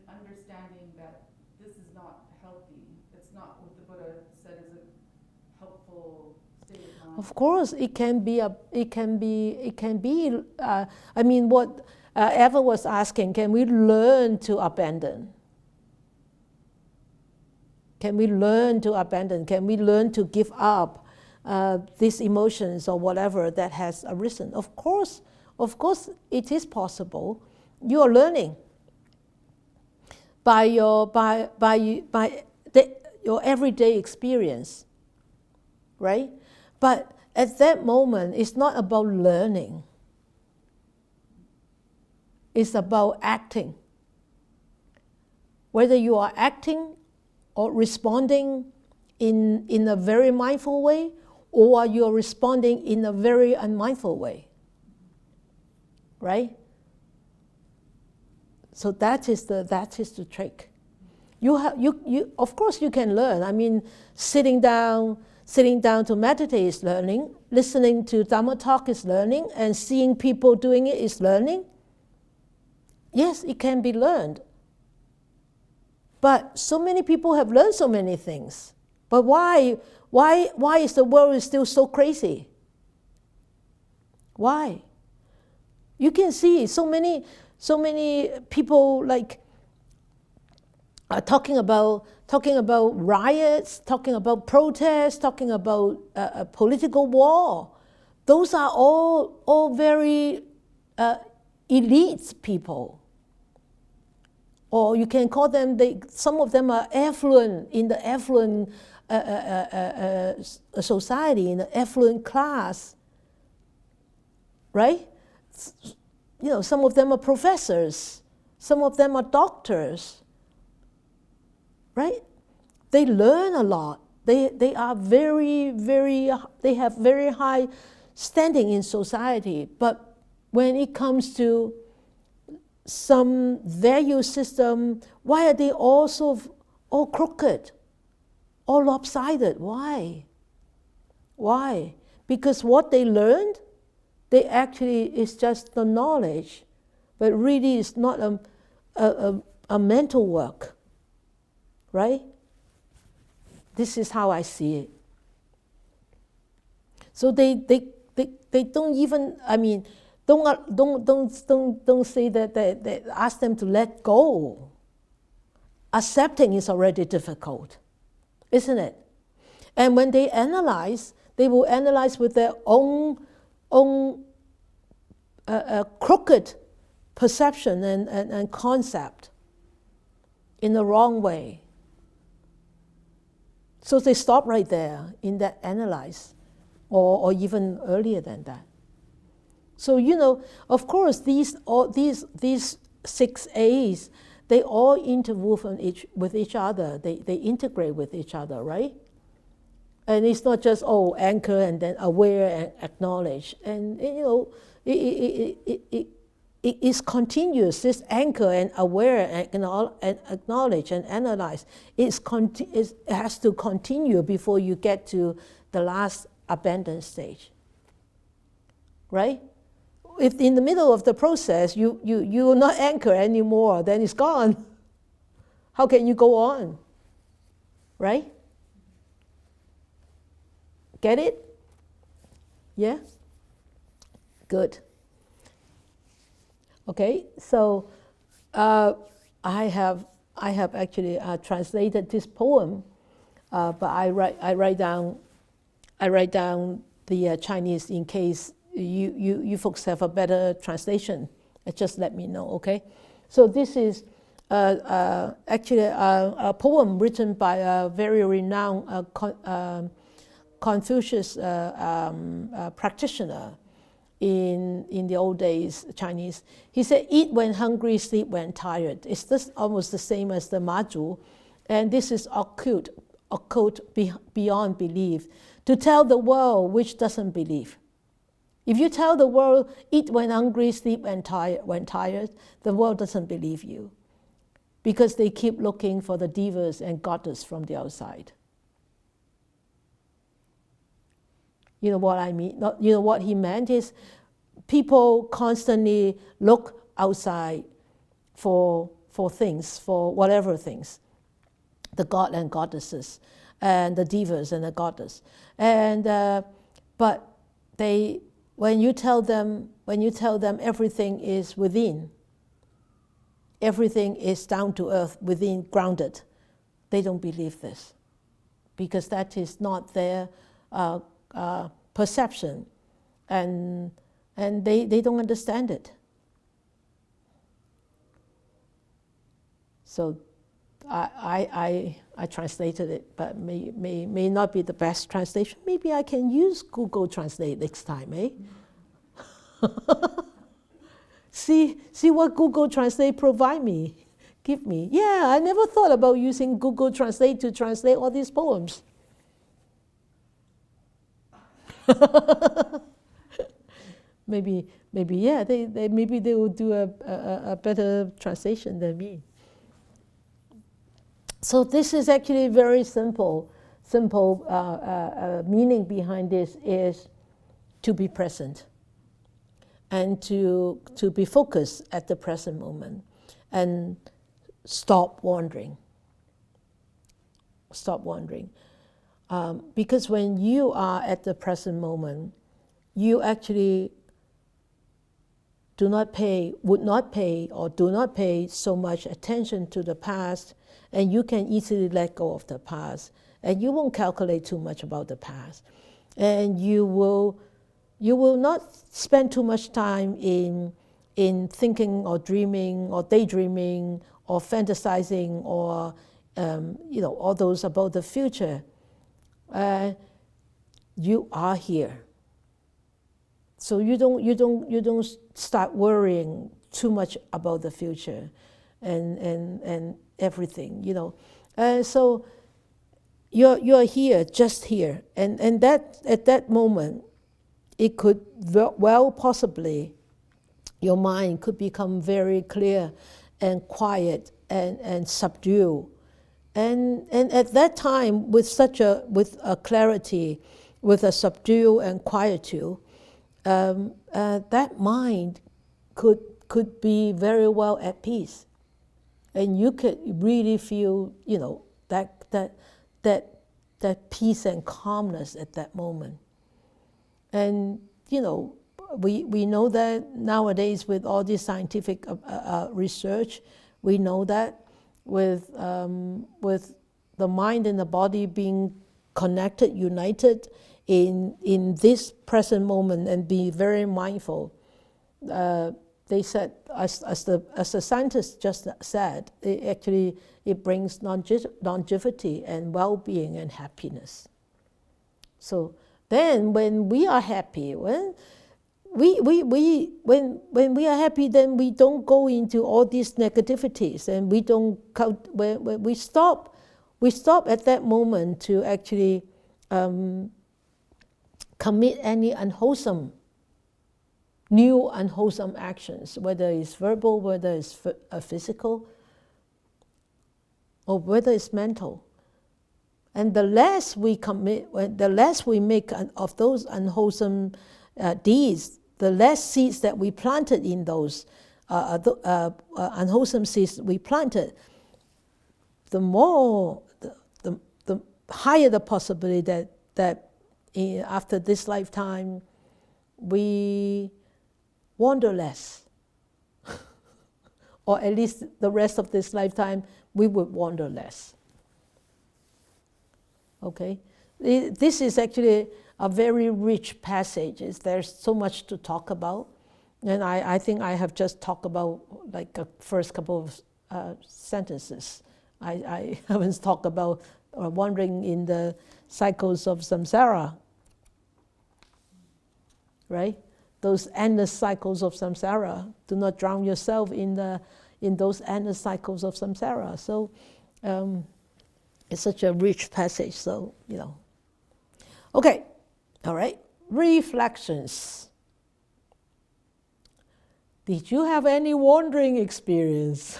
understanding that this is not healthy. It's not what the Buddha said is a helpful state of mind. Of course, it can be. What Eva was asking, can we learn to abandon? Can we learn to abandon? Can we learn to give up these emotions or whatever that has arisen? Of course, it is possible. You are learning by your everyday experience, right? But at that moment, it's not about learning. It's about acting. Whether you are acting or responding in a very mindful way, or you are responding in a very unmindful way, right? So that is the trick. You of course you can learn. Sitting down to meditate is learning. Listening to Dhamma talk is learning, and seeing people doing it is learning. Yes, it can be learned. But so many people have learned so many things. But why is the world still so crazy? Why? You can see so many people, like talking about riots, talking about protests, talking about a political war. Those are all very elite people. Or you can call them, some of them are affluent, in the affluent society, in the affluent class, right? You know, some of them are professors, some of them are doctors, right? They learn a lot. They are they have very high standing in society. But when it comes to some value system, why are they also all crooked, all lopsided? Why? Why? Because what they learned, they actually is just the knowledge, but really it's not a mental work, right? This is how I see it. So they don't even, I mean, don't say that ask them to let go. Accepting is already difficult, isn't it? And when they analyze, they will analyze with their own crooked perception and concept in the wrong way. So they stop right there in that analyze, or even earlier than that. So, you know, of course, these 6 A's, they all interweave with each other. They integrate with each other, right? And it's not just, anchor and then aware and acknowledge. And, you know, it is continuous. This anchor and aware and acknowledge and analyze, it has to continue before you get to the last abandon stage, right? If in the middle of the process you will not anchor anymore, then it's gone. How can you go on? Right? Get it? Yeah? Good. Okay, so I have actually translated this poem, but I write down the Chinese in case you folks have a better translation. Just let me know, okay? So this is actually a poem written by a very renowned Confucius practitioner in the old days, Chinese. He said, "Eat when hungry, sleep when tired." It's just almost the same as the Maju, and this is occult beyond belief. To tell the world which doesn't believe. If you tell the world, eat when hungry, sleep when tired, the world doesn't believe you, because they keep looking for the divas and goddess from the outside. You know what I mean? You know what he meant is, people constantly look outside for things, for whatever things, the god and goddesses, and the divas and the goddess, and but when you tell them everything is within, everything is down to earth, within, grounded, they don't believe this, because that is not their perception, and they don't understand it. So I translated it, but may not be the best translation. Maybe I can use Google Translate next time, eh? See what Google Translate give me. Yeah, I never thought about using Google Translate to translate all these poems. maybe yeah, maybe they will do a better translation than me. So this is actually very simple meaning behind this is to be present and to be focused at the present moment and stop wandering. Because when you are at the present moment, you actually would not pay or do not pay so much attention to the past, and you can easily let go of the past, and you won't calculate too much about the past, and you will not spend too much time in thinking or dreaming or daydreaming or fantasizing or all those about the future. You are here. So you don't start worrying too much about the future and everything, so you're here, just here, and that at that moment, it could well possibly, your mind could become very clear and quiet and subdued, and at that time, with a clarity, with a subdue and quietude, that mind could be very well at peace, and you could really feel, that peace and calmness at that moment. And we know that nowadays with all this scientific research, we know that with the mind and the body being connected, united in this present moment, and be very mindful. They said, as the scientists just said, it brings longevity and well-being and happiness. So then, when we are happy, when we are happy, then we don't go into all these negativities, and we don't we stop at that moment to actually commit any new unwholesome actions, whether it's verbal, whether it's physical, or whether it's mental. And the less we commit, the less we make of those unwholesome deeds, the less seeds that we planted in those unwholesome seeds we planted, the higher the possibility that after this lifetime we wander less. Or at least the rest of this lifetime we would wander less. Okay? This is actually a very rich passage. There's so much to talk about. And I think I have just talked about like the first couple of sentences. I haven't talked about wandering in the cycles of samsara. Right? Those endless cycles of samsara. Do not drown yourself in those endless cycles of samsara. So it's such a rich passage. So, Okay, all right. Reflections. Did you have any wandering experience?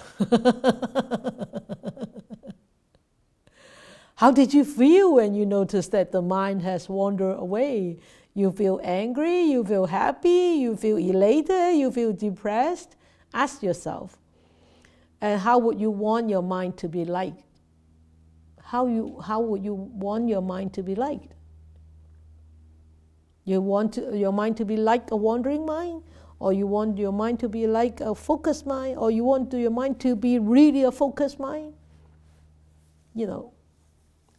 How did you feel when you noticed that the mind has wandered away? You feel angry, you feel happy, you feel elated, you feel depressed? Ask yourself. And how would you want your mind to be like? How would you want your mind to be like? You want your mind to be like a wandering mind? Or you want your mind to be like a focused mind? Or you want your mind to be really a focused mind?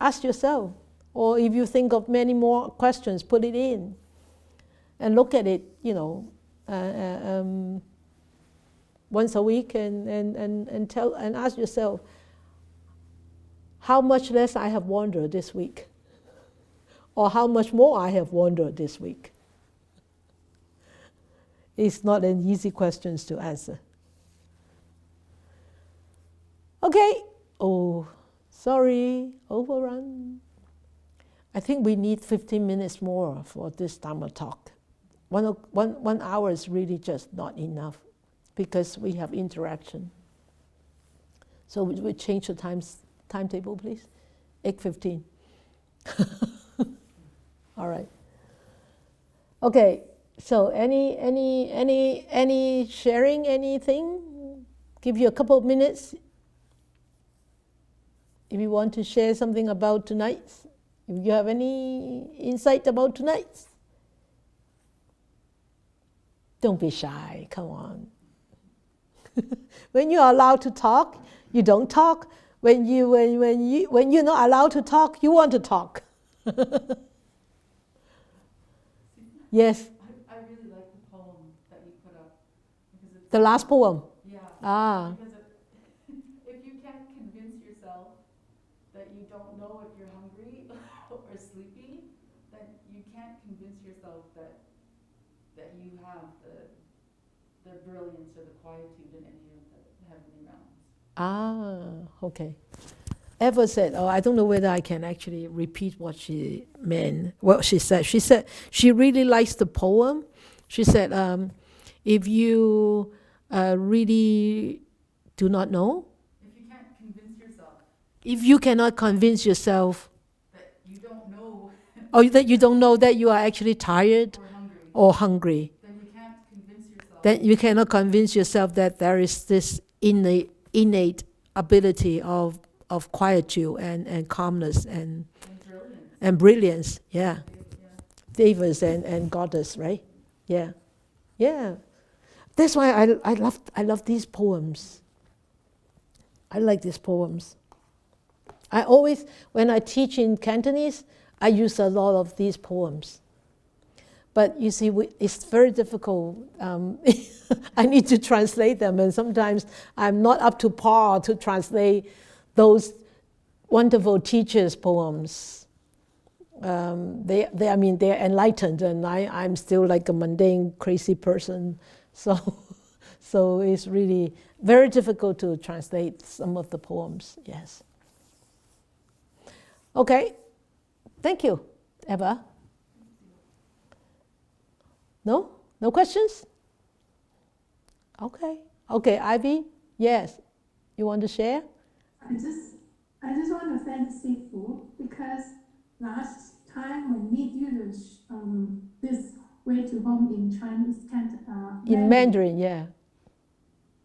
Ask yourself. Or if you think of many more questions, put it in. And look at it, once a week and ask yourself, how much less I have wandered this week? Or how much more I have wandered this week? It's not an easy question to answer. Okay. Oh, sorry, overrun. I think we need 15 minutes more for this Dhamma talk. 1 hour is really just not enough because we have interaction. So we change the timetable, please. 8:15. All right. Okay. So any sharing anything? Give you a couple of minutes. If you want to share something about tonight, if you have any insight about tonight, Don't be shy, come on. When you are allowed to talk, you don't talk. When you're not allowed to talk, you want to talk. Yes. I really like the poem that you put up. Because it's The last poem? Yeah. Ah. Because if you can't convince yourself that you don't know if you're hungry or sleepy, then you can't convince yourself that you have the brilliance or the quietude in any of the heavenly realms. Ah, okay. Eva said, I don't know whether I can actually repeat what she meant, what she said. She said she really likes the poem. She said, if you really do not know, if you can't convince yourself, if you cannot convince yourself that you don't know, or that you don't know that you are actually tired or hungry, then you can't convince yourself. Then you cannot convince yourself that there is this innate ability of quietude and calmness and brilliance. Yeah. Devas and goddess, right? Yeah. Yeah. That's why I love these poems. I like these poems. I always, when I teach in Cantonese, I use a lot of these poems. But you see, it's very difficult. I need to translate them, and sometimes I'm not up to par to translate those wonderful teachers' poems. They're enlightened, and I'm still like a mundane, crazy person. So it's really very difficult to translate some of the poems. Yes. Okay. Thank you, Eva. No? No questions? Okay, Ivy? Yes. You want to share? I just want to thank Sifu because last time we meet you this way to home in Chinese in Mandarin, yeah.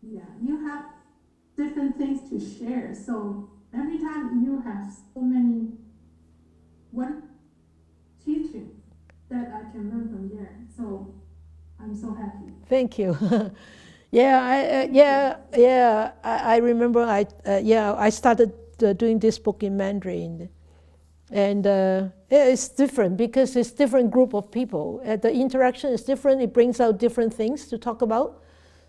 Yeah, you have different things to share. So every time you have so many one teaching that I can learn from there. So I'm so happy. Thank you. I remember. I started doing this book in Mandarin, and it's different because it's different group of people. The interaction is different. It brings out different things to talk about.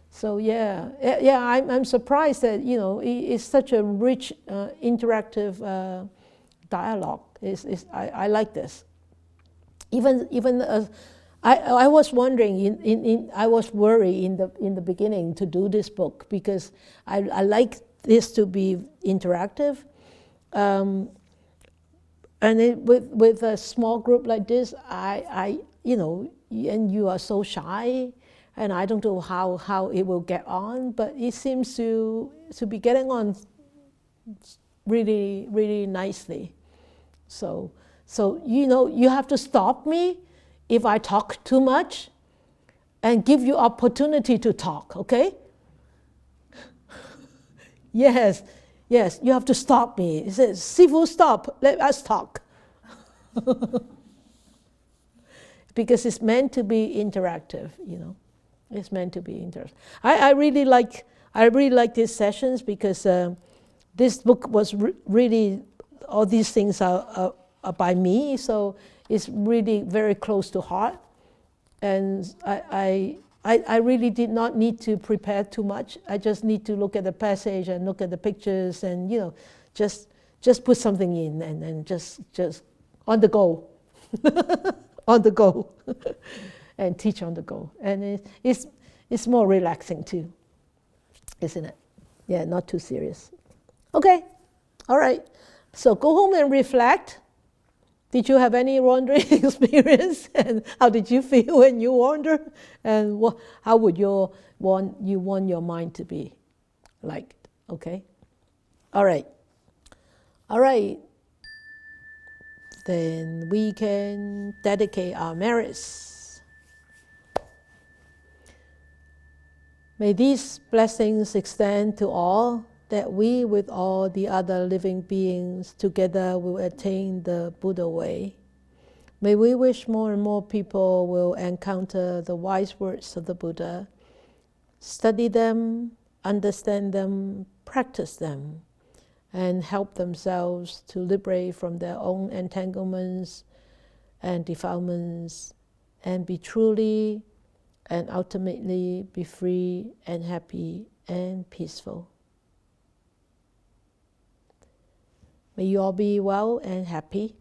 So I'm surprised that it's such a rich, interactive dialogue. I like this. Even I was wondering, I was worried in the beginning to do this book because I like this to be interactive, and with a small group like this, and you are so shy, and I don't know how it will get on, but it seems to be getting on really, really nicely. So you have to stop me if I talk too much and give you opportunity to talk, okay? Yes, you have to stop me. It says, Sifu, stop, let us talk. Because it's meant to be interactive, It's meant to be interactive. I really like these sessions because this book was really, all these things are by me, so it's really very close to heart. And I really did not need to prepare too much. I just need to look at the passage and look at the pictures and, just put something in and then just on the go. On the go. And teach on the go. And it's more relaxing too, isn't it? Yeah, not too serious. Okay, all right. So go home and reflect. Did you have any wandering experience? And how did you feel when you wander? And how would you want your mind to be like? Okay? All right. All right. Then we can dedicate our merits. May these blessings extend to all, that we with all the other living beings together will attain the Buddha way. May we wish more and more people will encounter the wise words of the Buddha, study them, understand them, practice them, and help themselves to liberate from their own entanglements and defilements, and be truly and ultimately be free and happy and peaceful. May you all be well and happy.